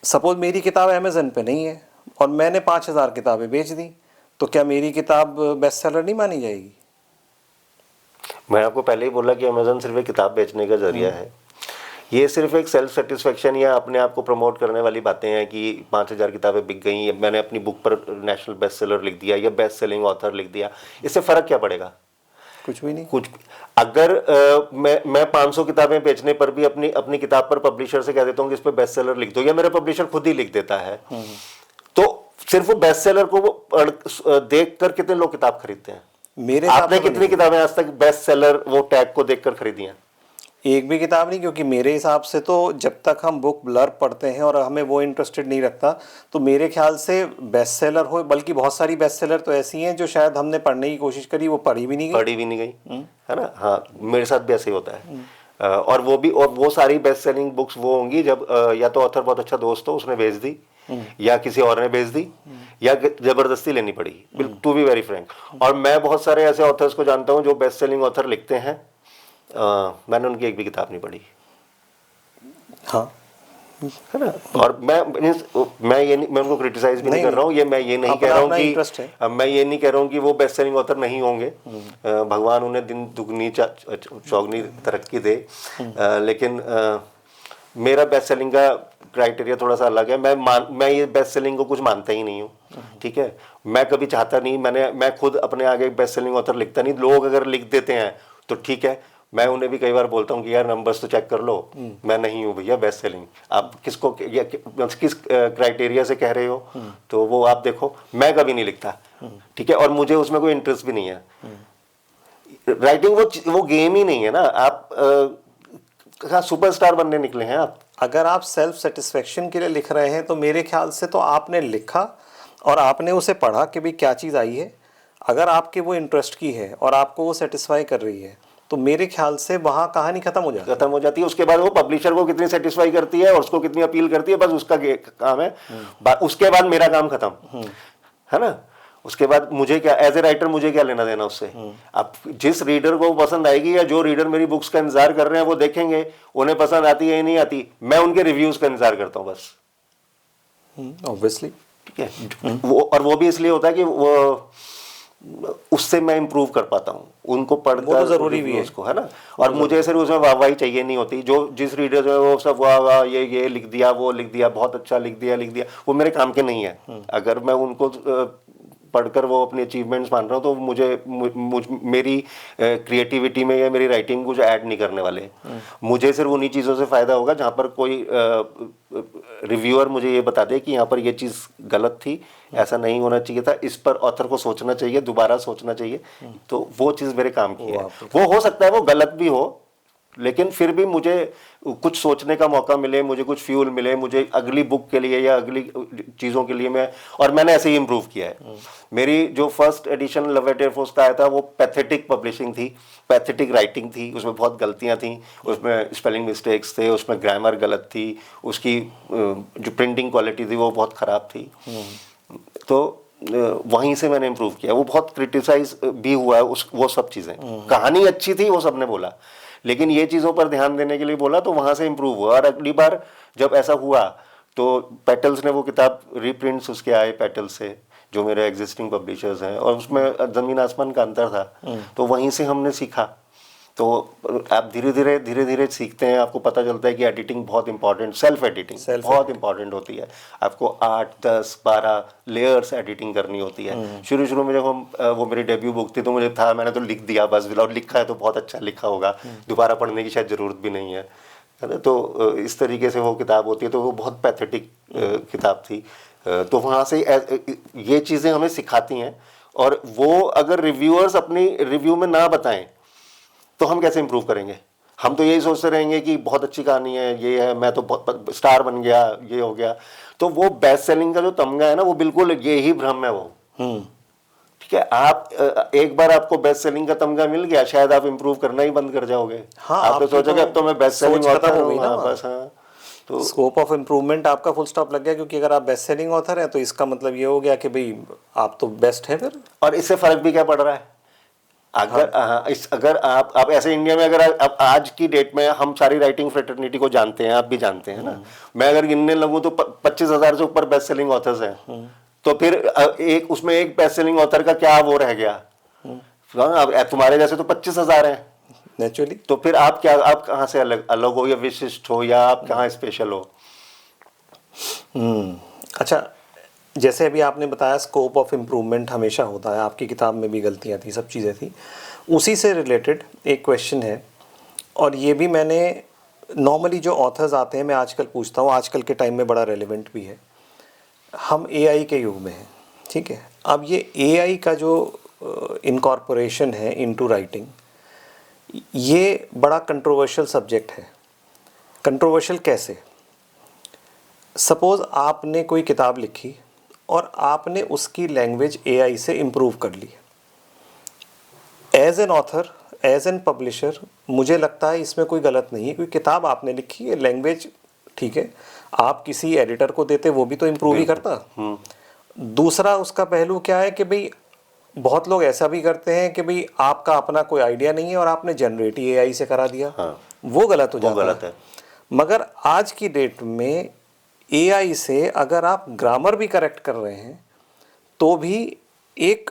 सपोज मेरी किताब अमेज़न पे नहीं है और मैंने 5000 किताबें बेच दी, तो क्या मेरी किताब बेस्ट सेलर नहीं मानी जाएगी? मैं आपको पहले ही बोला कि अमेज़न सिर्फ एक किताब बेचने का जरिया है। ये सिर्फ एक सेल्फ सेटिस्फेक्शन या अपने आप को प्रमोट करने वाली बातें हैं कि 5000 किताबें बिक गई, मैंने अपनी बुक पर नेशनल बेस्ट सेलर लिख दिया या बेस्ट सेलिंग ऑथर लिख दिया। इससे फ़र्क क्या पड़ेगा? कुछ भी नहीं। कुछ। अगर मैं 500 किताबें बेचने पर भी अपनी अपनी किताब पर पब्लिशर से कह देता हूँ कि इस पर बेस्ट सेलर लिख दो, या मेरा पब्लिशर खुद ही लिख देता है, तो सिर्फ वो बेस्ट सेलर को देख कर कितने लोग किताब खरीदते हैं? मेरे आपने कितनी किताबें आज तक बेस्ट सेलर वो टैग को देखकर खरीदी हैं? एक भी किताब नहीं, क्योंकि मेरे हिसाब से तो जब तक हम बुक ब्लर्ब पढ़ते हैं और हमें वो इंटरेस्टेड नहीं रखता, तो मेरे ख्याल से बेस्ट सेलर हो, बल्कि बहुत सारी बेस्ट सेलर तो ऐसी हैं जो शायद हमने पढ़ने की कोशिश करी, वो पढ़ी भी नहीं गई, है ना? हाँ, मेरे साथ भी ऐसे ही होता है। और वो सारी बेस्ट सेलिंग बुक्स वो होंगी जब या तो ऑथर बहुत अच्छा दोस्त हो, उसने भेज दी, या किसी और ने भेज दी, या जबरदस्ती लेनी पड़ी, टू बी वेरी फ्रैंक। और मैं बहुत सारे ऐसे ऑथर्स को जानता हूँ जो बेस्ट सेलिंग ऑथर लिखते हैं, मैंने उनकी एक भी किताब नहीं पढ़ी। हाँ, है ना? और मैं ये नहीं, मैं उनको क्रिटिसाइज भी नहीं कर रहा हूँ। मैं ये नहीं कह रहा हूँ कि मैं ये नहीं कह रहा हूँ कि वो बेस्ट सेलिंग ऑथर नहीं होंगे। भगवान उन्हें दिन दुगनी चौगनी तरक्की दे। लेकिन मेरा बेस्ट सेलिंग का क्राइटेरिया थोड़ा सा अलग है। मैं ये बेस्ट सेलिंग को कुछ मानता ही नहीं हूँ। ठीक है, मैं कभी चाहता नहीं, मैं खुद अपने आगे बेस्ट सेलिंग ऑथर लिखता नहीं। लोग अगर लिख देते हैं तो ठीक है, मैं उन्हें भी कई बार बोलता हूँ कि यार नंबर्स तो चेक कर लो, मैं नहीं हूँ भैया बेस्ट सेलिंग, आप किसको या किस क्राइटेरिया से कह रहे हो, तो वो आप देखो, मैं कभी नहीं लिखता, ठीक है, और मुझे उसमें कोई इंटरेस्ट भी नहीं है। राइटिंग वो गेम ही नहीं है ना, आप सुपरस्टार बनने निकले हैं आप। अगर आप सेल्फ सेटिस्फेक्शन के लिए लिख रहे हैं तो मेरे ख्याल से तो आपने लिखा और आपने उसे पढ़ा कि भाई क्या चीज़ आई है, अगर आपके वो इंटरेस्ट की है और आपको वो सेटिस्फाई कर रही है तो मेरे ख्याल से वहाँ कहानी खत्म हो जाती है। उसके बाद वो पब्लिशर को कितनी सेटिस्फाई करती है और उसको कितनी अपील करती है, बस उसका काम है। उसके बाद मेरा काम खत्म है ना। उसके बाद मुझे क्या, एज ए राइटर मुझे क्या लेना देना उससे। अब जिस रीडर को पसंद आएगी या जो रीडर मेरी बुक्स का इंतजार कर रहे हैं वो देखेंगे, उन्हें पसंद आती है या नहीं आती, मैं उनके रिव्यूज का इंतजार करता हूँ बस। ऑब्वियसली, ठीक है। वो भी इसलिए होता है कि वो उससे मैं इंप्रूव कर पाता हूँ, उनको पढ़कर वो तो जरूरी भी है उसको, है ना। और मुझे सिर्फ उसमें वाहवाही चाहिए नहीं होती, जो जिस रीडर जो है वो सब वाह वाह ये लिख दिया, वो लिख दिया, बहुत अच्छा लिख दिया, वो मेरे काम के नहीं है। अगर मैं उनको पढ़कर वो अपनी अचीवमेंट्स मान रहा हूँ तो मेरी क्रिएटिविटी में या मेरी राइटिंग कुछ ऐड नहीं करने वाले। मुझे सिर्फ उन्हीं चीज़ों से फ़ायदा होगा जहाँ पर कोई रिव्यूअर मुझे ये बता दे कि यहाँ पर ये चीज़ गलत थी, ऐसा नहीं होना चाहिए था, इस पर ऑथर को सोचना चाहिए, दोबारा सोचना चाहिए, तो वो चीज़ मेरे काम की है। वो हो सकता है वो गलत भी हो, लेकिन फिर भी मुझे कुछ सोचने का मौका मिले, मुझे कुछ फ्यूल मिले, मुझे अगली बुक के लिए या अगली चीज़ों के लिए मैंने ऐसे ही इम्प्रूव किया है। मेरी जो first edition love at air force का आया था वो पैथेटिक पब्लिशिंग थी, पैथेटिक राइटिंग थी, उसमें बहुत गलतियां थी, उसमें स्पेलिंग मिस्टेक्स थे, उसमें ग्रामर गलत थी, उसकी जो प्रिंटिंग क्वालिटी थी वो बहुत ख़राब थी। तो वहीं से मैंने इम्प्रूव किया। वो बहुत क्रिटिसाइज भी हुआ है वो सब चीज़ें। कहानी अच्छी थी वो सबने बोला, लेकिन ये चीज़ों पर ध्यान देने के लिए बोला, तो वहाँ से इम्प्रूव हुआ। और अगली बार जब ऐसा हुआ तो पेटल्स ने वो किताब रीप्रिंट्स उसके आए पेटल्स से, जो मेरे एग्जिस्टिंग पब्लिशर्स हैं, और उसमें ज़मीन आसमान का अंतर था। तो वहीं से हमने सीखा। तो आप धीरे धीरे सीखते हैं, आपको पता चलता है कि एडिटिंग बहुत इंपॉर्टेंट, सेल्फ एडिटिंग बहुत इंपॉर्टेंट होती है। आपको 8, 10, 12 लेयर्स एडिटिंग करनी होती है। शुरू में जब वो मेरी डेब्यू बुक थी तो मुझे था, मैंने तो लिख दिया बस, और लिखा है तो बहुत अच्छा लिखा होगा, दोबारा पढ़ने की शायद ज़रूरत भी नहीं है ना। तो इस तरीके से वो किताब होती है। तो वो बहुत पैथेटिक किताब थी। तो वहाँ से ये चीज़ें हमें सिखाती हैं। और वो अगर रिव्यूअर्स अपनी रिव्यू में ना बताएं तो हम कैसे इंप्रूव करेंगे। हम तो यही सोचते रहेंगे कि बहुत अच्छी कहानी है, ये है, मैं तो बहुत स्टार बन गया, ये हो गया। तो वो बेस्ट सेलिंग का जो तमगा है ना, वो बिल्कुल ये ही भ्रम है वो। ठीक है। आप एक बार आपको बेस्ट सेलिंग का तमगा मिल गया, शायद आप इंप्रूव करना ही बंद कर जाओगे। हाँ, आप तो सोचोगे अब तो मैं बेस्ट सेलिंग ऑथर हूँ, बस। हाँ, तो स्कोप ऑफ इम्प्रूवमेंट आपका फुल स्टॉप लग गया, क्योंकि अगर आप बेस्ट सेलिंग ऑथर हैं तो इसका मतलब ये हो गया कि भाई आप तो बेस्ट हैं फिर। और इससे फर्क भी क्या पड़ रहा है, अगर आप ऐसे इंडिया में, अगर आप आज की डेट में हम सारी राइटिंग फ्रेटर्निटी को जानते हैं, आप भी जानते हैं ना। मैं अगर गिनने लगूं तो 25,000 से ऊपर बेस्ट सेलिंग ऑथर्स हैं। तो फिर उसमें एक बेस्ट सेलिंग ऑथर का क्या वो रह गया। अब तुम्हारे जैसे तो 25,000 हैं नेचुरली। तो फिर आप कहाँ से अलग हो या विशिष्ट हो, या आप कहाँ स्पेशल हो। अच्छा, जैसे अभी आपने बताया स्कोप ऑफ इम्प्रूवमेंट हमेशा होता है, आपकी किताब में भी गलतियाँ थी, सब चीज़ें थी। उसी से रिलेटेड एक क्वेश्चन है, और ये भी मैंने नॉर्मली जो ऑथर्स आते हैं मैं आजकल पूछता हूँ, आजकल के टाइम में बड़ा रेलेवेंट भी है। हम एआई के युग में हैं, ठीक है। अब ये एआई का जो इनकॉर्पोरेशन है इनटू राइटिंग, ये बड़ा कंट्रोवर्शियल सब्जेक्ट है। कंट्रोवर्शियल कैसे? सपोज़ आपने कोई किताब लिखी और आपने उसकी लैंग्वेज एआई से इम्प्रूव कर ली। As an author, as an publisher, मुझे लगता है इसमें कोई गलत नहीं है, क्योंकि किताब आपने लिखी है, लैंग्वेज ठीक है, आप किसी एडिटर को देते वो भी तो इम्प्रूव ही करता। दूसरा उसका पहलू क्या है कि भाई बहुत लोग ऐसा भी करते हैं कि भाई आपका अपना कोई आइडिया नहीं है और आपने जनरेट ही एआई से करा दिया। वो गलत हो जाता है। मगर आज की डेट में एआई से अगर आप ग्रामर भी करेक्ट कर रहे हैं तो भी एक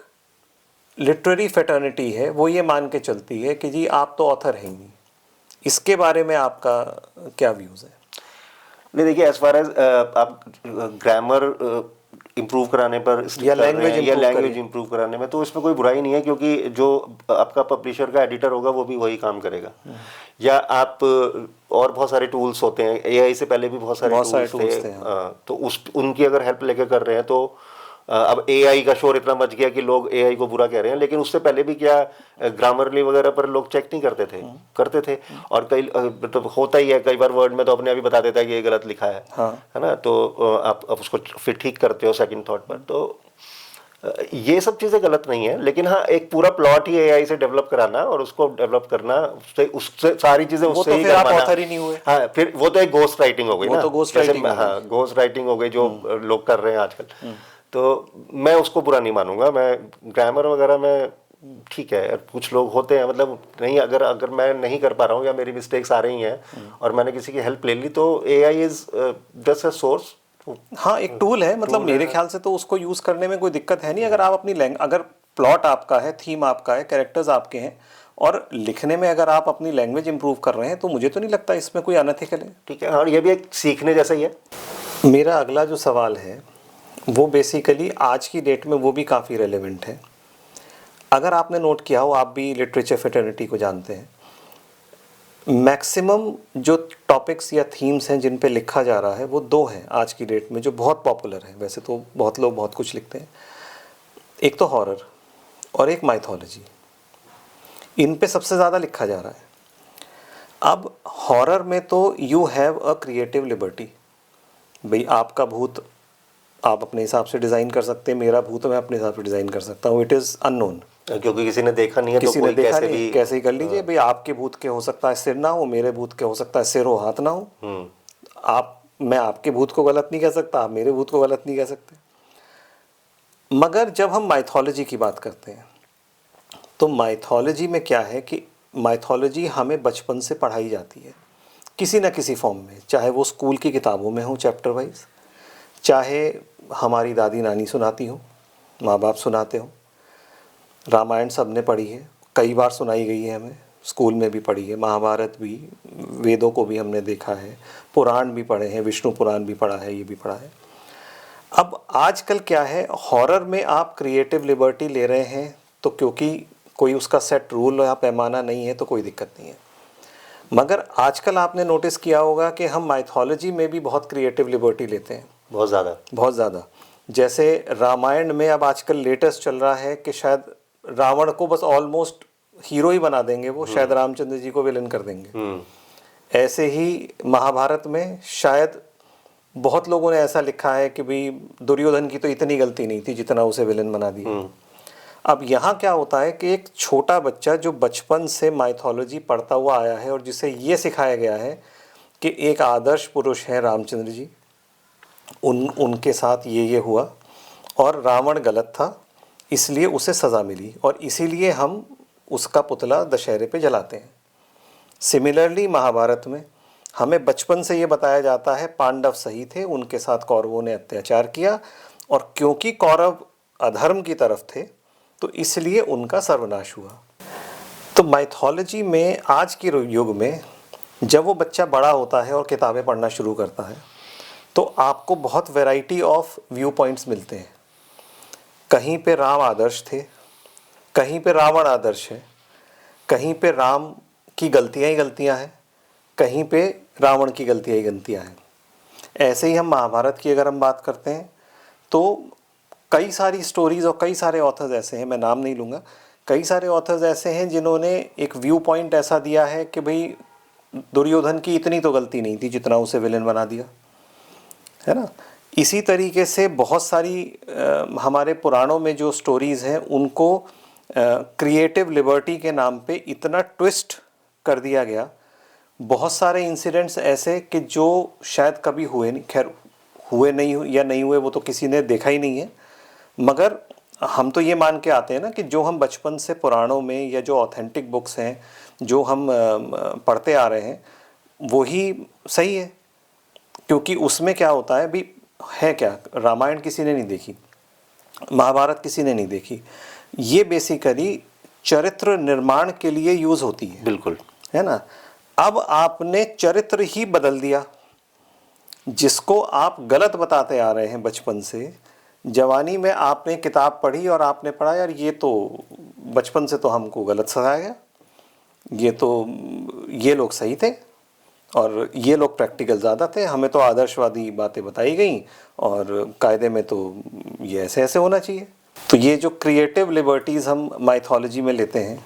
लिटरेरी फैटर्निटी है, वो ये मान के चलती है कि जी आप तो ऑथर हैं ही। इसके बारे में आपका क्या व्यूज़ है? नहीं, देखिए, एज फार एज आप ग्रामर इम्प्रूव कराने पर या लैंग्वेज या लैंग्वेज इम्प्रूव कराने में, तो इसमें कोई बुराई नहीं है, क्योंकि जो आपका पब्लिशर का एडिटर होगा वो भी वही काम करेगा। या आप और बहुत सारे टूल्स होते हैं, एआई से पहले भी बहुत सारे टूल्स थे, तो उनकी अगर हेल्प लेके कर रहे हैं तो अब एआई का शोर इतना मच गया कि लोग एआई को बुरा कह रहे हैं, लेकिन उससे पहले भी क्या ग्रामरली वगैरह पर लोग चेक नहीं करते थे। और कई तो होता ही है, कई बार वर्ड में तो अपने आप ही बता देता है कि ये गलत लिखा है, है ना, तो आप उसको फिर ठीक करते हो सेकंड थॉट पर। तो ये सब चीज़ें गलत नहीं है, लेकिन हाँ, एक पूरा प्लॉट ही एआई से डेवलप कराना और उसको डेवलप करना, उससे सारी चीज़ें उससे ही करवाना, ऑथर ही नहीं हुए। हाँ, फिर वो तो एक घोस्ट राइटिंग हो गई ना, तो घोस्ट राइटिंग, हाँ, घोस्ट राइटिंग हो गई जो लोग कर रहे हैं आजकल। तो मैं उसको बुरा नहीं मानूंगा। मैं ग्रामर वगैरह में ठीक है, कुछ लोग होते हैं, मतलब नहीं, अगर मैं नहीं कर पा रहा हूँ या मेरी मिस्टेक्स आ रही हैं और मैंने किसी की हेल्प ले ली, तो AI is just a source. हाँ, एक टूल है, मतलब मेरे ख्याल से तो उसको यूज करने में कोई दिक्कत है नहीं। अगर आप अपनी अगर प्लॉट आपका है, थीम आपका है, कैरेक्टर्स आपके हैं और लिखने में अगर आप अपनी लैंग्वेज इंप्रूव कर रहे हैं, तो मुझे तो नहीं लगता इसमें कोई अनएथिकल है। ठीक है, और ये भी एक सीखने जैसा ही है। मेरा अगला जो सवाल है वो बेसिकली आज की डेट में वो भी काफ़ी रेलेवेंट है। अगर आपने नोट किया हो, आप भी लिटरेचर फ्रेटर्निटी को जानते हैं, मैक्सिमम जो टॉपिक्स या थीम्स हैं जिन पे लिखा जा रहा है वो दो हैं आज की डेट में जो बहुत पॉपुलर हैं। वैसे तो बहुत लोग बहुत कुछ लिखते हैं, एक तो हॉरर और एक माइथोलॉजी। इन पे सबसे ज़्यादा लिखा जा रहा है। अब हॉरर में तो you have a creative liberty, भाई आपका भूत आप अपने हिसाब से डिज़ाइन कर सकते हैं, मेरा भूत मैं अपने हिसाब से डिज़ाइन कर सकता हूँ। इट इज़ अननोन, क्योंकि किसी ने देखा नहीं है, किसी तो ने कोई देखा कैसे नहीं, भी कैसे ही कर लीजिए। भाई आपके भूत के हो सकता है सिर ना हो, मेरे भूत के हो सकता है सिर हो हाथ ना हो। मैं आपके भूत को गलत नहीं कह सकता, आप मेरे भूत को गलत नहीं कह सकते। मगर जब हम माइथोलॉजी की बात करते हैं तो माइथोलॉजी में क्या है कि माइथोलॉजी हमें बचपन से पढ़ाई जाती है किसी न किसी फॉर्म में, चाहे वो स्कूल की किताबों में हो चैप्टर वाइज, चाहे हमारी दादी नानी सुनाती हो, माँ बाप सुनाते हो। रामायण सबने पढ़ी है, कई बार सुनाई गई है, हमें स्कूल में भी पढ़ी है, महाभारत भी, वेदों को भी हमने देखा है, पुराण भी पढ़े हैं, विष्णु पुराण भी पढ़ा है, ये भी पढ़ा है। अब आजकल क्या है, हॉरर में आप क्रिएटिव लिबर्टी ले रहे हैं तो क्योंकि कोई उसका सेट रूल या पैमाना नहीं है तो कोई दिक्कत नहीं है। मगर आजकल आपने नोटिस किया होगा कि हम माइथोलॉजी में भी बहुत क्रिएटिव लिबर्टी लेते हैं, बहुत ज़्यादा। जैसे रामायण में अब आजकल लेटेस्ट चल रहा है कि शायद रावण को बस ऑलमोस्ट हीरो ही बना देंगे, वो शायद रामचंद्र जी को विलन कर देंगे। ऐसे ही महाभारत में शायद बहुत लोगों ने ऐसा लिखा है कि भाई दुर्योधन की तो इतनी गलती नहीं थी जितना उसे विलन बना दिया। अब यहाँ क्या होता है कि एक छोटा बच्चा जो बचपन से माइथोलॉजी पढ़ता हुआ आया है और जिसे ये सिखाया गया है कि एक आदर्श पुरुष है रामचंद्र जी, उनके साथ ये हुआ और रावण गलत था, इसलिए उसे सज़ा मिली और इसीलिए हम उसका पुतला दशहरे पे जलाते हैं। सिमिलरली महाभारत में हमें बचपन से ये बताया जाता है पांडव सही थे, उनके साथ कौरवों ने अत्याचार किया और क्योंकि कौरव अधर्म की तरफ थे तो इसलिए उनका सर्वनाश हुआ। तो माइथोलॉजी में आज के युग में जब वो बच्चा बड़ा होता है और किताबें पढ़ना शुरू करता है तो आपको बहुत वैरायटी ऑफ व्यू पॉइंट्स मिलते हैं। कहीं पे राम आदर्श थे, कहीं पे रावण आदर्श है, कहीं पे राम की गलतियां ही गलतियां हैं, कहीं पे रावण की गलतियां ही गलतियां हैं। ऐसे ही हम महाभारत की अगर हम बात करते हैं तो कई सारी स्टोरीज़ और कई सारे ऑथर्स ऐसे हैं, मैं नाम नहीं लूँगा, कई सारे ऑथर्स ऐसे हैं जिन्होंने एक व्यू पॉइंट ऐसा दिया है कि भाई दुर्योधन की इतनी तो गलती नहीं थी जितना उसे विलेन बना दिया, है ना। इसी तरीके से बहुत सारी हमारे पुराणों में जो स्टोरीज़ हैं उनको क्रिएटिव लिबर्टी के नाम पे इतना ट्विस्ट कर दिया गया। बहुत सारे इंसिडेंट्स ऐसे कि जो शायद कभी हुए नहीं, खैर हुए नहीं या नहीं हुए वो तो किसी ने देखा ही नहीं है, मगर हम तो ये मान के आते हैं ना कि जो हम बचपन से पुराणों में या जो ऑथेंटिक बुक्स हैं जो हम पढ़ते आ रहे हैं वही सही है। क्योंकि उसमें क्या होता है, भी है क्या, रामायण किसी ने नहीं देखी, महाभारत किसी ने नहीं देखी, ये बेसिकली चरित्र निर्माण के लिए यूज़ होती है, बिल्कुल, है ना। अब आपने चरित्र ही बदल दिया, जिसको आप गलत बताते आ रहे हैं बचपन से, जवानी में आपने किताब पढ़ी और आपने पढ़ा यार ये तो बचपन से तो हमको गलत सिखाया गया, ये लोग सही थे और ये लोग प्रैक्टिकल ज़्यादा थे, हमें तो आदर्शवादी बातें बताई गई और कायदे में तो ये ऐसे ऐसे होना चाहिए। तो ये जो क्रिएटिव लिबर्टीज़ हम माइथोलॉजी में लेते हैं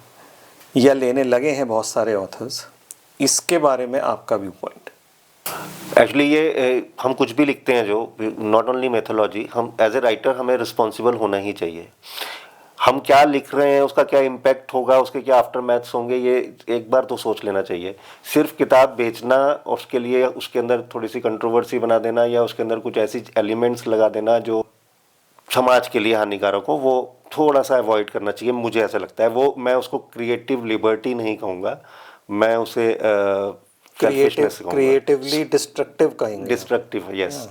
या लेने लगे हैं बहुत सारे ऑथर्स, इसके बारे में आपका व्यू पॉइंट? एक्चुअली ये हम कुछ भी लिखते हैं जो नॉट ओनली मैथोलॉजी, हम एज ए राइटर हमें रिस्पॉन्सिबल होना ही चाहिए। हम क्या लिख रहे हैं, उसका क्या इम्पैक्ट होगा, उसके क्या आफ्टर मैथ्स होंगे, ये एक बार तो सोच लेना चाहिए। सिर्फ किताब बेचना और उसके लिए उसके अंदर थोड़ी सी कंट्रोवर्सी बना देना या उसके अंदर कुछ ऐसी एलिमेंट्स लगा देना जो समाज के लिए हानिकारक हो, वो थोड़ा सा अवॉइड करना चाहिए, मुझे ऐसा लगता है। वो मैं उसको क्रिएटिव लिबर्टी नहीं कहूँगा, मैं उसे क्रिएटिवली डिस्ट्रक्टिव कहेंगे। Destructive, yes.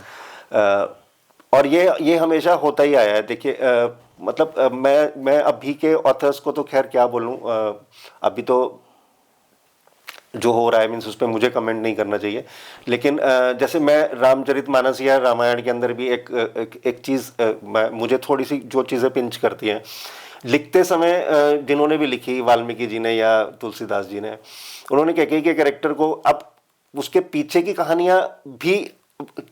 और ये हमेशा होता ही आया है। देखिए मतलब मैं अभी के ऑथर्स को तो खैर क्या बोलूं, अभी तो जो हो रहा है मीन्स उस पर मुझे कमेंट नहीं करना चाहिए, लेकिन जैसे मैं रामचरितमानस या रामायण के अंदर भी एक चीज़ मुझे थोड़ी सी जो चीज़ें पिंच करती हैं लिखते समय, जिन्होंने भी लिखी, वाल्मीकि जी ने या तुलसीदास जी ने, उन्होंने कैकेयी के कैरेक्टर को, अब उसके पीछे की कहानियां भी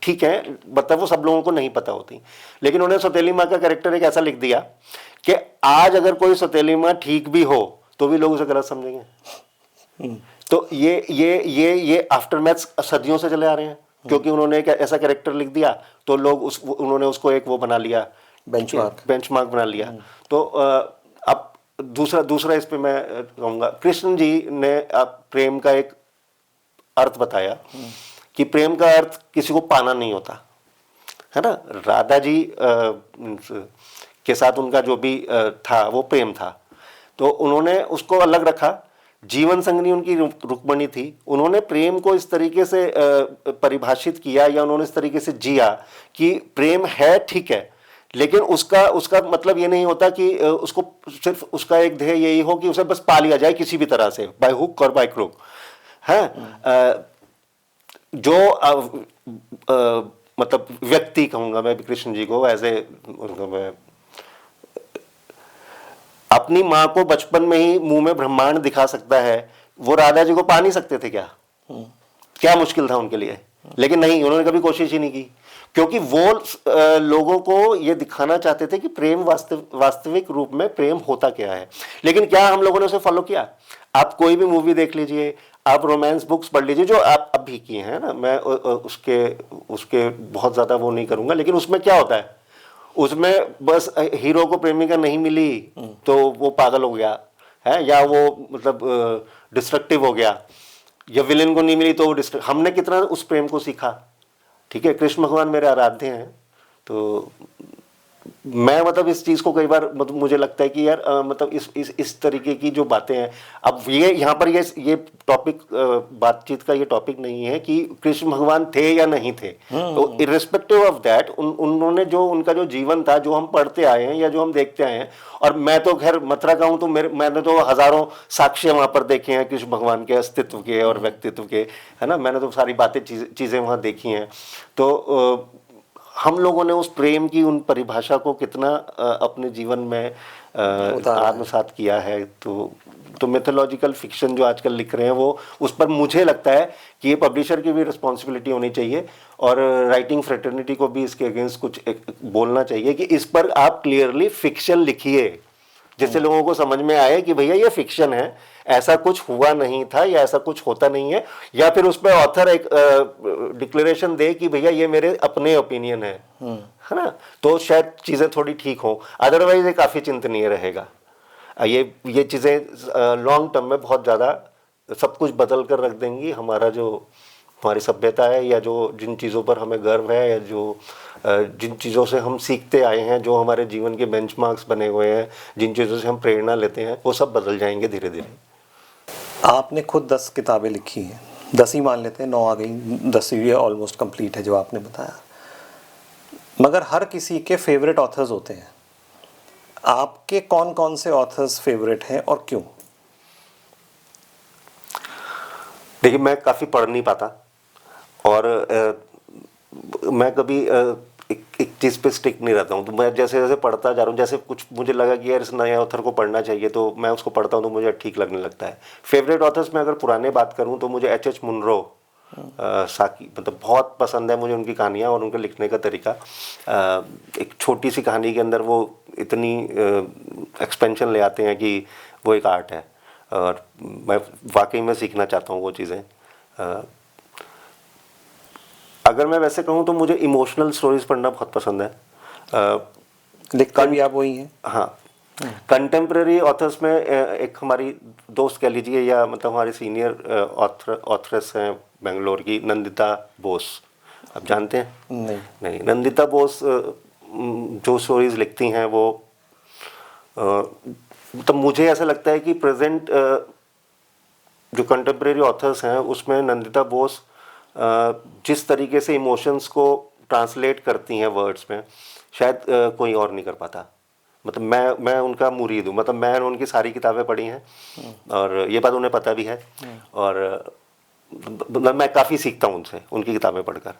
ठीक है, मतलब वो सब लोगों को नहीं पता होती, लेकिन उन्होंने सौतेली माँ का कैरेक्टर एक ऐसा लिख दिया कि आज अगर कोई सौतेली माँ ठीक भी हो तो भी लोग उसे गलत समझेंगे। तो ये आफ्टर मैथ्स सदियों से चले आ रहे हैं, क्योंकि उन्होंने एक ऐसा कैरेक्टर लिख दिया तो लोग उन्होंने उसको एक वो बना लिया, बेंचमार्क बना लिया। तो अब दूसरा इस पे मैं कहूँगा, कृष्ण जी ने प्रेम का एक अर्थ बताया कि प्रेम का अर्थ किसी को पाना नहीं होता है ना। राधा जी के साथ उनका जो भी था वो प्रेम था, तो उन्होंने उसको अलग रखा। जीवन संगनी उनकी रुक्मणी थी, उन्होंने प्रेम को इस तरीके से परिभाषित किया या उन्होंने इस तरीके से जिया कि प्रेम है ठीक है, लेकिन उसका मतलब ये नहीं होता कि उसको सिर्फ उसका एक ध्येय यही हो कि उसे बस पा लिया जाए किसी भी तरह से, बाय हुक और बाय क्रुक है। जो मतलब व्यक्ति कहूंगा मैं कृष्ण जी को, ऐसे मैं अपनी माँ को बचपन में ही मुंह में ब्रह्मांड दिखा सकता है, वो राधा जी को पा नहीं सकते थे क्या? क्या मुश्किल था उनके लिए? लेकिन नहीं, उन्होंने कभी कोशिश ही नहीं की, क्योंकि वो लोगों को ये दिखाना चाहते थे कि प्रेम वास्तविक रूप में प्रेम होता क्या है। लेकिन क्या हम लोगों ने उसे फॉलो किया? आप कोई भी मूवी देख लीजिए, आप रोमांस बुक्स पढ़ लीजिए जो आप अब भी किए हैं ना, मैं उसके बहुत ज़्यादा वो नहीं करूँगा, लेकिन उसमें क्या होता है, उसमें बस हीरो को प्रेमिका नहीं मिली तो वो पागल हो गया है, या वो मतलब डिस्ट्रक्टिव हो गया, या विलेन को नहीं मिली तो वो हमने कितना उस प्रेम को सीखा। ठीक है, कृष्ण भगवान मेरे आराध्य हैं, तो मैं मतलब इस चीज़ को कई बार मतलब मुझे लगता है कि यार मतलब इस तरीके की जो बातें हैं, अब ये यहाँ पर ये टॉपिक बातचीत का ये टॉपिक नहीं है कि कृष्ण भगवान थे या नहीं थे। तो इर्रेस्पेक्टिव ऑफ दैट उन्होंने जो उनका जो जीवन था, जो हम पढ़ते आए हैं या जो हम देखते आए हैं, और मैं तो खैर मथुरा का हूँ, तो मैंने तो हजारों साक्ष्य वहाँ पर देखे हैं कृष्ण भगवान के अस्तित्व के और व्यक्तित्व के, है ना। मैंने तो सारी बातें चीज़ें वहाँ देखी हैं। तो हम लोगों ने उस प्रेम की उन परिभाषा को कितना अपने जीवन में आत्मसात किया है। तो मिथोलॉजिकल फिक्शन जो आजकल लिख रहे हैं, वो उस पर मुझे लगता है कि ये पब्लिशर की भी रिस्पॉन्सिबिलिटी होनी चाहिए और राइटिंग फ्रेटर्निटी को भी इसके अगेंस्ट कुछ बोलना चाहिए कि इस पर आप क्लियरली फिक्शन लिखिए, जिससे लोगों को समझ में आए कि भैया ये फिक्शन है, ऐसा कुछ हुआ नहीं था या ऐसा कुछ होता नहीं है, या फिर उस पर ऑथर एक डिक्लेरेशन दे कि भैया ये मेरे अपने ओपिनियन है ना, तो शायद चीज़ें थोड़ी ठीक हो। अदरवाइज ये काफ़ी चिंतनीय रहेगा। ये चीज़ें लॉन्ग टर्म में बहुत ज़्यादा सब कुछ बदल कर रख देंगी। हमारी सभ्यता है, या जो जिन चीज़ों पर हमें गर्व है, या जो जिन चीज़ों से हम सीखते आए हैं, जो हमारे जीवन के बेंचमार्क्स बने हुए हैं, जिन चीज़ों से हम प्रेरणा लेते हैं, वो सब बदल जाएंगे धीरे धीरे। आपने खुद 10 किताबें लिखी हैं, 10 ही मान लेते हैं, 9 आ गई, 10वीं ऑलमोस्ट कंप्लीट है जो आपने बताया, मगर हर किसी के फेवरेट ऑथर्स होते हैं। आपके कौन कौन से ऑथर्स फेवरेट हैं और क्यों? देखिए, मैं काफ़ी पढ़ नहीं पाता, और मैं कभी एक चीज़ पे स्टिक नहीं रहता हूँ। तो मैं जैसे जैसे पढ़ता जा रहा हूँ, जैसे कुछ मुझे लगा कि यार इस नए ऑथर को पढ़ना चाहिए, तो मैं उसको पढ़ता हूँ तो मुझे ठीक लगने लगता है। फेवरेट ऑथर्स में अगर पुराने बात करूँ तो मुझे एच मुनरो साकी मतलब बहुत पसंद है मुझे, उनकी कहानियाँ और उनके लिखने का तरीका। एक छोटी सी कहानी के अंदर वो इतनी एक्सपेंशन ले आते हैं कि वो एक आर्ट है, और मैं वाकई में सीखना चाहता हूँ वो चीज़ें। अगर मैं वैसे कहूँ तो मुझे इमोशनल स्टोरीज पढ़ना बहुत पसंद है। लिखते भी आप वही हैं? हाँ, कंटेम्प्रेरी ऑथर्स में एक हमारी दोस्त कह लीजिए, या मतलब हमारी सीनियर ऑथरेस हैं बेंगलोर की, नंदिता बोस। आप जानते हैं? नहीं। नहीं, नंदिता बोस जो स्टोरीज लिखती हैं वो मतलब मुझे ऐसा लगता है कि प्रेजेंट जो कंटेम्प्रेरी ऑथर्स हैं उसमें नंदिता बोस जिस तरीके से इमोशंस को ट्रांसलेट करती हैं वर्ड्स में, शायद कोई और नहीं कर पाता। मतलब मैं उनका मुरीद हूँ, मतलब मैंने उनकी सारी किताबें पढ़ी हैं और ये बात उन्हें पता भी है, और मैं काफ़ी सीखता हूँ उनसे, उनकी किताबें पढ़कर।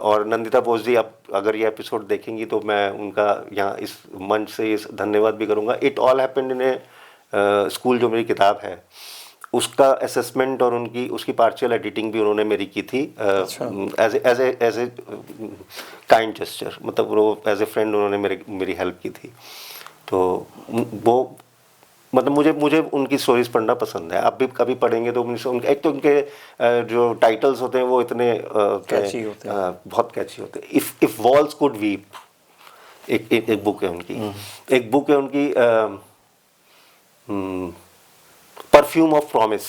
और नंदिता बोस जी, आप अगर ये एपिसोड देखेंगी तो मैं उनका यहाँ इस मंच से इस धन्यवाद भी करूँगा। It all happened in A school, जो मेरी किताब है उसका असेसमेंट और उनकी उसकी पार्शियल एडिटिंग भी उन्होंने मेरी की थी, एज ए काइंड जेस्चर, मतलब वो एज ए फ्रेंड उन्होंने मेरी हेल्प की थी। तो वो मतलब मुझे उनकी स्टोरीज पढ़ना पसंद है। आप भी कभी पढ़ेंगे तो उनके एक तो उनके जो टाइटल्स होते हैं वो इतने कैची होते हैं, बहुत कैची होते हैं। इफ वॉल्स कुड वीप, एक बुक है उनकी, एक बुक है उनकी परफ्यूम ऑफ प्रॉमिस।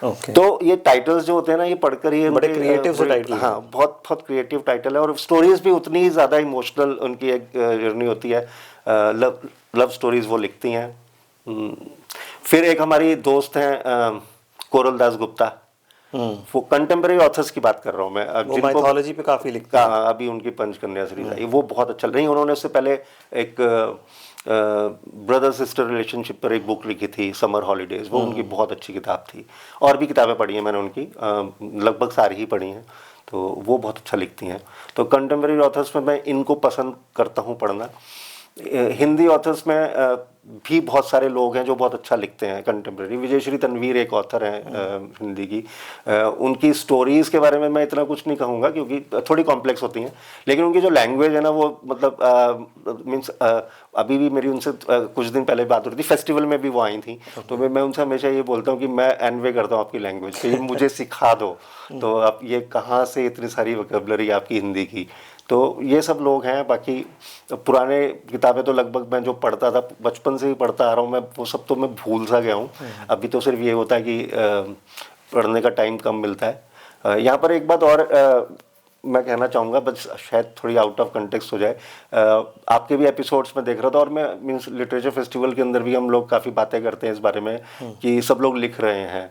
ओके। तो ये टाइटल्स जो होते हैं ना, ये पढ़कर ही बड़े क्रिएटिव से टाइटल हैं। हाँ, बहुत बहुत क्रिएटिव टाइटल है, और स्टोरीज भी उतनी ही ज़्यादा इमोशनल उनकी एक जर्नी होती है। लव स्टोरीज वो लिखती हैं। फिर एक हमारी दोस्त हैं कोरल दास गुप्ता, वो कंटेम्प्रेरी ऑथर्स की बात कर रहा हूँ मैं, वो माइथोलॉजी पे काफ़ी लिखते हैं। अभी उनकी पंचकन्या सीरीज आई, वो बहुत अच्छा नहीं, उन्होंने उससे पहले एक ब्रदर सिस्टर रिलेशनशिप पर एक बुक लिखी थी, समर हॉलीडेज, वो उनकी बहुत अच्छी किताब थी। और भी किताबें पढ़ी हैं मैंने उनकी, लगभग सारी ही पढ़ी हैं, तो वो बहुत अच्छा लिखती हैं। तो कंटेम्प्रेरी ऑथर्स में मैं इनको पसंद करता हूँ पढ़ना। हिंदी ऑथर्स में भी बहुत सारे लोग हैं जो बहुत अच्छा लिखते हैं कंटेम्प्रेरी। विजयश्री तनवीर एक ऑथर हैं हिंदी की, उनकी स्टोरीज़ के बारे में मैं इतना कुछ नहीं कहूँगा क्योंकि थोड़ी कॉम्प्लेक्स होती हैं, लेकिन उनकी जो लैंग्वेज है ना वो मतलब मीन्स अभी भी मेरी उनसे कुछ दिन पहले बात हो रही थी, फेस्टिवल में भी वो आई थी। तो मैं उनसे हमेशा ये बोलता हूँ कि मैं एनवे करता हूँ आपकी लैंग्वेज पे, मुझे सिखा दो। तो आप ये कहाँ से इतनी सारी वोकैबुलरी आपकी हिंदी की। तो ये सब लोग हैं। बाकी पुराने किताबें तो लगभग मैं जो पढ़ता था बचपन से ही पढ़ता आ रहा हूँ, मैं वो सब तो मैं भूल सा गया हूँ। अभी तो सिर्फ ये होता है कि पढ़ने का टाइम कम मिलता है। यहाँ पर एक बात और मैं कहना चाहूँगा, बस शायद थोड़ी आउट ऑफ कंटेक्स्ट हो जाए। आपके भी एपिसोड्स में देख रहा था, और मैं मीन्स लिटरेचर फेस्टिवल के अंदर भी हम लोग काफ़ी बातें करते हैं इस बारे में कि सब लोग लिख रहे हैं,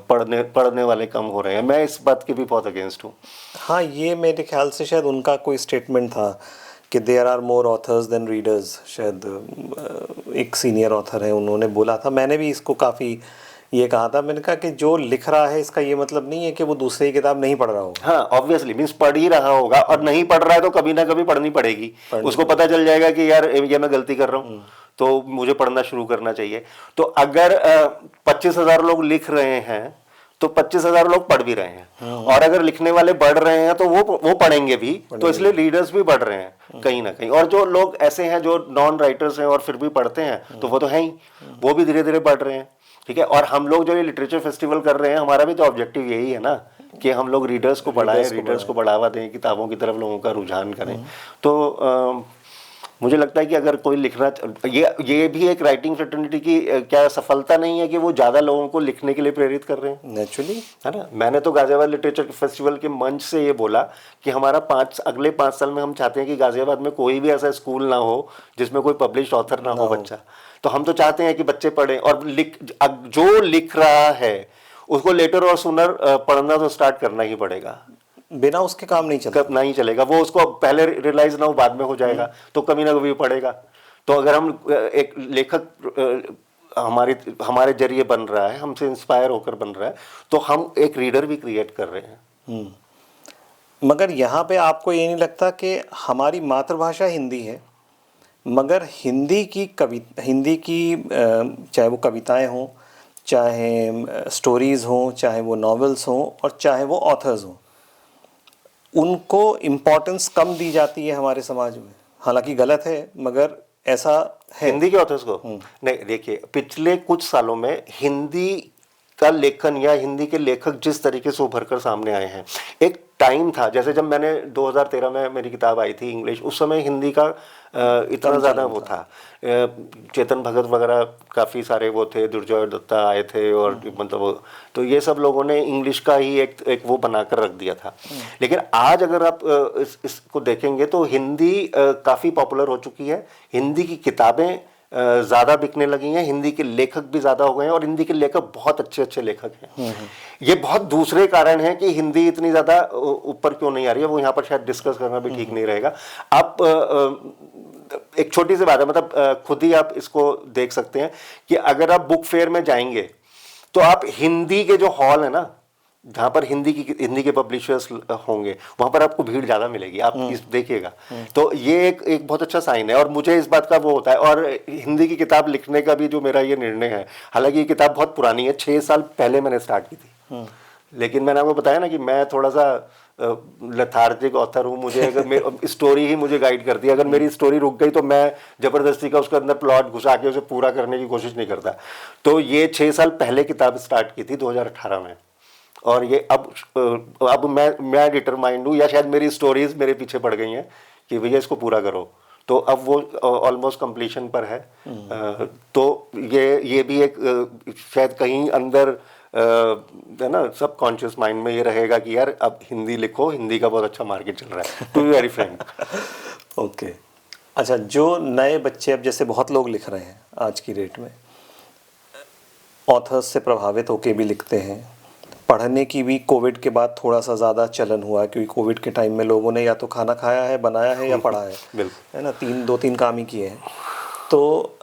पढ़ने वाले कम हो रहे हैं। मैं इस बात के भी बहुत अगेंस्ट हूँ। हाँ, ये मेरे ख्याल से शायद उनका कोई स्टेटमेंट था कि there are more authors than readers, शायद एक सीनियर ऑथर है उन्होंने बोला था। मैंने भी इसको काफ़ी ये कहा था, मैंने कहा कि जो लिख रहा है इसका ये मतलब नहीं है कि वो दूसरी किताब नहीं पढ़ रहा होगा। हाँ, ऑब्वियसली मीन्स पढ़ ही रहा होगा, और नहीं पढ़ रहा है तो कभी ना कभी पढ़नी पड़ेगी। उसको पता चल जाएगा कि यार ये मैं गलती कर रहा हूँ, तो मुझे पढ़ना शुरू करना चाहिए। तो अगर 25,000 लोग लिख रहे हैं तो 25,000 लोग पढ़ भी रहे हैं, और अगर लिखने वाले बढ़ रहे हैं तो वो पढ़ेंगे भी, तो इसलिए रीडर्स भी बढ़ रहे हैं कहीं ना कहीं। और जो लोग ऐसे हैं जो नॉन राइटर्स हैं और फिर भी पढ़ते हैं, तो वो तो है ही, वो भी धीरे धीरे बढ़ रहे हैं। ठीक है, और हम लोग जो ये लिटरेचर फेस्टिवल कर रहे हैं, हमारा भी तो ऑब्जेक्टिव यही है ना कि हम लोग रीडर्स को बढ़ाएं, रीडर्स को बढ़ावा दें, किताबों की तरफ लोगों का रुझान करें। तो मुझे लगता है कि अगर कोई लिखना, ये भी एक राइटिंग फ्रेटर्निटी की क्या सफलता नहीं है कि वो ज़्यादा लोगों को लिखने के लिए प्रेरित कर रहे हैं? नेचुरली, है ना। मैंने तो गाजियाबाद लिटरेचर फेस्टिवल के मंच से ये बोला कि हमारा अगले 5 साल में हम चाहते हैं कि गाजियाबाद में कोई भी ऐसा स्कूल ना हो जिसमें कोई पब्लिश्ड ऑथर ना हो बच्चा। तो हम तो चाहते हैं कि बच्चे पढ़ें, और जो लिख रहा है उसको लेटर और सुनर पढ़ना तो स्टार्ट करना ही पड़ेगा। बिना उसके काम नहीं चलता, नहीं चलेगा। वो उसको पहले रियलाइज ना हो, बाद में हो जाएगा, तो कभी ना कभी पढ़ेगा। तो अगर हम एक लेखक हमारे जरिए बन रहा है, हमसे इंस्पायर होकर बन रहा है, तो हम एक रीडर भी क्रिएट कर रहे हैं। मगर यहाँ पे आपको ये नहीं लगता कि हमारी मातृभाषा हिंदी है, मगर हिंदी की चाहे वो कविताएं हों, चाहे स्टोरीज़ हों, चाहे वो नॉवेल्स हों और चाहे वो ऑथर्स हों, उनको इम्पोर्टेंस कम दी जाती है हमारे समाज में। हालांकि गलत है, मगर ऐसा है। हिंदी के ऑथर्स को नहीं, देखिए पिछले कुछ सालों में हिंदी का लेखन या हिंदी के लेखक जिस तरीके से उभर कर सामने आए हैं, एक टाइम था, जैसे जब मैंने 2013 में मेरी किताब आई थी इंग्लिश, उस समय हिंदी का इतना ज़्यादा वो था। चेतन भगत वगैरह काफ़ी सारे वो थे, दुर्जोय दत्ता आए थे, और मतलब तो ये सब लोगों ने इंग्लिश का ही एक वो बनाकर रख दिया था। लेकिन आज अगर आप इसको देखेंगे तो हिंदी काफ़ी पॉपुलर हो चुकी है, हिंदी की किताबें ज़्यादा बिकने लगी हैं, हिंदी के लेखक भी ज़्यादा हो गए हैं, और हिंदी के लेखक बहुत अच्छे अच्छे लेखक हैं। ये बहुत दूसरे कारण हैं कि हिंदी इतनी ज़्यादा ऊपर क्यों नहीं आ रही है, वो यहाँ पर शायद डिस्कस करना भी ठीक नहीं रहेगा। आप एक छोटी सी बात है, मतलब खुद ही आप इसको देख सकते हैं कि अगर आप बुक फेयर में जाएंगे तो आप हिंदी के जो हॉल है ना, जहाँ पर हिंदी के पब्लिशर्स होंगे, वहाँ पर आपको भीड़ ज़्यादा मिलेगी, आप इस देखिएगा। तो ये एक बहुत अच्छा साइन है, और मुझे इस बात का वो होता है। और हिंदी की किताब लिखने का भी जो मेरा ये निर्णय है, हालांकि ये किताब बहुत पुरानी है, 6 साल पहले मैंने स्टार्ट की थी, लेकिन मैंने आपको बताया ना कि मैं थोड़ा सा लेथार्जिक ऑथर हूँ। मुझे अगर स्टोरी ही मुझे गाइड करती है, अगर मेरी स्टोरी रुक गई तो मैं जबरदस्ती का उसके अंदर प्लॉट घुसा के उसे पूरा करने की कोशिश नहीं करता। तो ये 6 साल पहले किताब स्टार्ट की थी 2018 में, और ये अब मैं डिटरमाइंड हूँ, या शायद मेरी स्टोरीज मेरे पीछे पड़ गई हैं कि भैया इसको पूरा करो। तो अब वो ऑलमोस्ट कंप्लीशन पर है। तो ये भी एक शायद कहीं अंदर है ना, सब कॉन्शियस माइंड में ये रहेगा कि यार अब हिंदी लिखो, हिंदी का बहुत अच्छा मार्केट चल रहा है, to be very frank. Okay, अच्छा, जो नए बच्चे, अब जैसे बहुत लोग लिख रहे हैं आज की डेट में, ऑथर्स से प्रभावित होके भी लिखते हैं, पढ़ने की भी कोविड के बाद थोड़ा सा ज़्यादा चलन हुआ है, क्योंकि कोविड के टाइम में लोगों ने या तो खाना खाया है, बनाया है, या पढ़ा है, है ना, 2-3 काम ही किए हैं। तो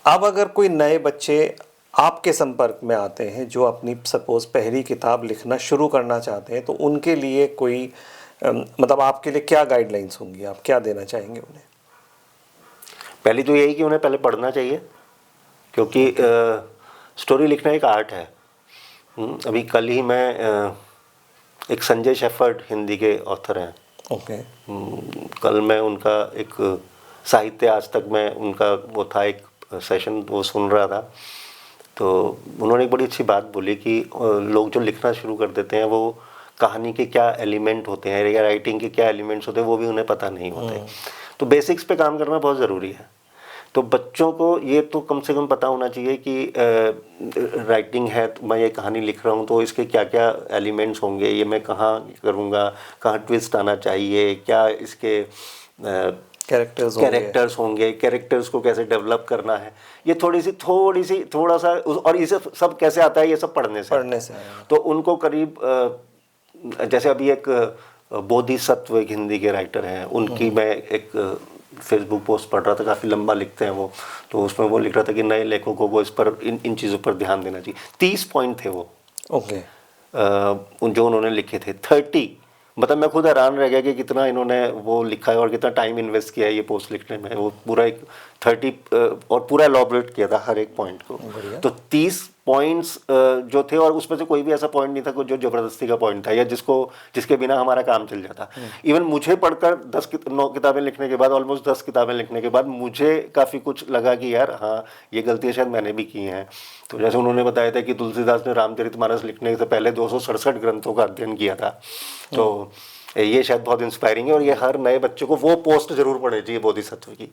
अब अगर कोई नए बच्चे आपके संपर्क में आते हैं जो अपनी सपोज पहली किताब लिखना शुरू करना चाहते हैं, तो उनके लिए कोई मतलब आपके लिए क्या गाइडलाइंस होंगी, आप क्या देना चाहेंगे उन्हें? पहली तो यही कि उन्हें पहले पढ़ना चाहिए, क्योंकि स्टोरी लिखना एक आर्ट है। अभी कल ही मैं एक संजय शेफर्ड हिंदी के ऑथर हैं, ओके, कल मैं उनका एक साहित्य आज तक में उनका वो था एक सेशन, वो सुन रहा था। तो उन्होंने एक बड़ी अच्छी बात बोली कि लोग जो लिखना शुरू कर देते हैं, वो कहानी के क्या एलिमेंट होते हैं या राइटिंग के क्या एलिमेंट्स होते हैं वो भी उन्हें पता नहीं होते। तो बेसिक्स पे काम करना बहुत ज़रूरी है। तो बच्चों को ये तो कम से कम पता होना चाहिए कि राइटिंग है, तो मैं ये कहानी लिख रहा हूँ तो इसके क्या क्या एलिमेंट्स होंगे, ये मैं कहाँ करूँगा, कहाँ ट्विस्ट आना चाहिए, क्या इसके कैरेक्टर्स होंगे, कैरेक्टर्स को कैसे डेवलप करना है, ये थोड़ा सा, और ये सब कैसे आता है, ये सब पढ़ने से तो उनको करीब जैसे अभी एक बोधिसत्व एक हिंदी के राइटर हैं, उनकी मैं एक फेसबुक पोस्ट पढ़ रहा था, काफ़ी लंबा लिखते हैं वो, तो उसमें वो लिख रहा था कि नए लेखकों को इस पर इन चीज़ों पर ध्यान देना चाहिए। 30 पॉइंट थे वो, ओके, जो उन्होंने लिखे थे। 30, मतलब मैं खुद हैरान रह गया कि कितना इन्होंने वो लिखा है और कितना टाइम इन्वेस्ट किया है ये पोस्ट लिखने में। वो पूरा एक 30 और पूरा एलॉबरेट किया था हर एक पॉइंट को। तो 30 पॉइंट्स जो थे, और उसमें से कोई भी ऐसा पॉइंट नहीं था जो ज़बरदस्ती का पॉइंट था या जिसके बिना हमारा काम चल जाता। इवन मुझे पढ़कर 9 किताबें लिखने के बाद, ऑलमोस्ट 10 किताबें लिखने के बाद मुझे काफ़ी कुछ लगा कि यार हाँ, ये गलतियाँ शायद मैंने भी की हैं। तो जैसे उन्होंने बताया था कि तुलसीदास ने रामचरितमानस लिखने से पहले 267 ग्रंथों का अध्ययन किया था। तो ये शायद बहुत इंस्पायरिंग है, और ये हर नए बच्चे को वो पोस्ट जरूर पढ़नी चाहिए बोधिसत्व की।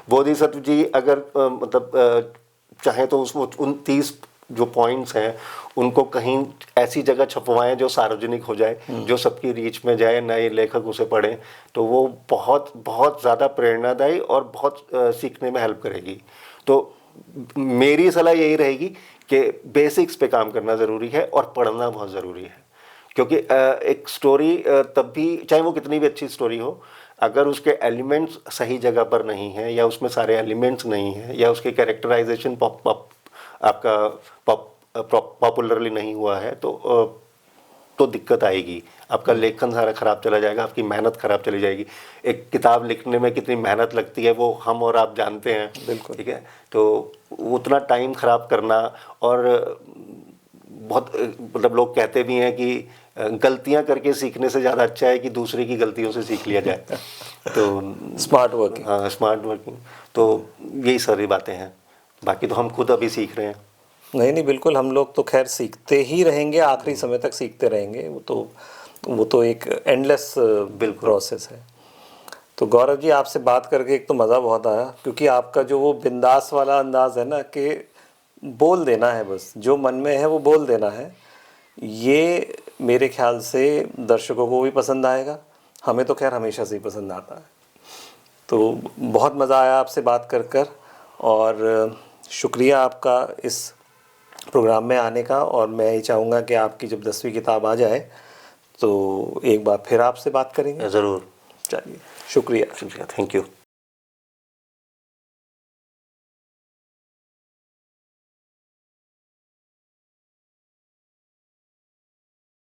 बोधिसत्व जी अगर मतलब चाहे तो उसमें उन 30 जो पॉइंट्स हैं उनको कहीं ऐसी जगह छपवाएं जो सार्वजनिक हो जाए, जो सबकी रीच में जाए, नए लेखक उसे पढ़ें, तो वो बहुत बहुत ज़्यादा प्रेरणादायी और बहुत सीखने में हेल्प करेगी। तो मेरी सलाह यही रहेगी कि बेसिक्स पे काम करना ज़रूरी है और पढ़ना बहुत ज़रूरी है, क्योंकि एक स्टोरी तब भी, चाहे वो कितनी भी अच्छी स्टोरी हो, अगर उसके एलिमेंट्स सही जगह पर नहीं हैं, या उसमें सारे एलिमेंट्स नहीं हैं, या उसके कैरेक्टराइजेशन आपका पॉपुलरली नहीं हुआ है, तो तो दिक्कत आएगी, आपका लेखन सारा ख़राब चला जाएगा, आपकी मेहनत ख़राब चली जाएगी। एक किताब लिखने में कितनी मेहनत लगती है वो हम और आप जानते हैं, बिल्कुल। ठीक है। तो उतना टाइम ख़राब करना, और बहुत मतलब लोग कहते भी हैं कि गलतियां करके सीखने से ज़्यादा अच्छा है कि दूसरे की गलतियों से सीख लिया जाए। तो स्मार्ट वर्किंग। हाँ, स्मार्ट वर्किंग, तो यही सारी बातें हैं। बाकी तो हम खुद अभी सीख रहे हैं। नहीं नहीं, बिल्कुल, हम लोग तो खैर सीखते ही रहेंगे, आखिरी समय तक सीखते रहेंगे। वो तो एक एंडलेस प्रोसेस है। तो गौरव जी, आपसे बात करके एक तो मज़ा बहुत आया, क्योंकि आपका जो वो बिंदास वाला अंदाज है ना, कि बोल देना है, बस जो मन में है वो बोल देना है, ये मेरे ख्याल से दर्शकों को भी पसंद आएगा। हमें तो खैर हमेशा से ही पसंद आता है। तो बहुत मज़ा आया आपसे बात कर और शुक्रिया आपका इस प्रोग्राम में आने का। और मैं ये चाहूँगा कि आपकी जब 10वीं किताब आ जाए तो एक बार फिर आपसे बात करेंगे। ज़रूर। चलिए, शुक्रिया। शुक्रिया, थैंक यू।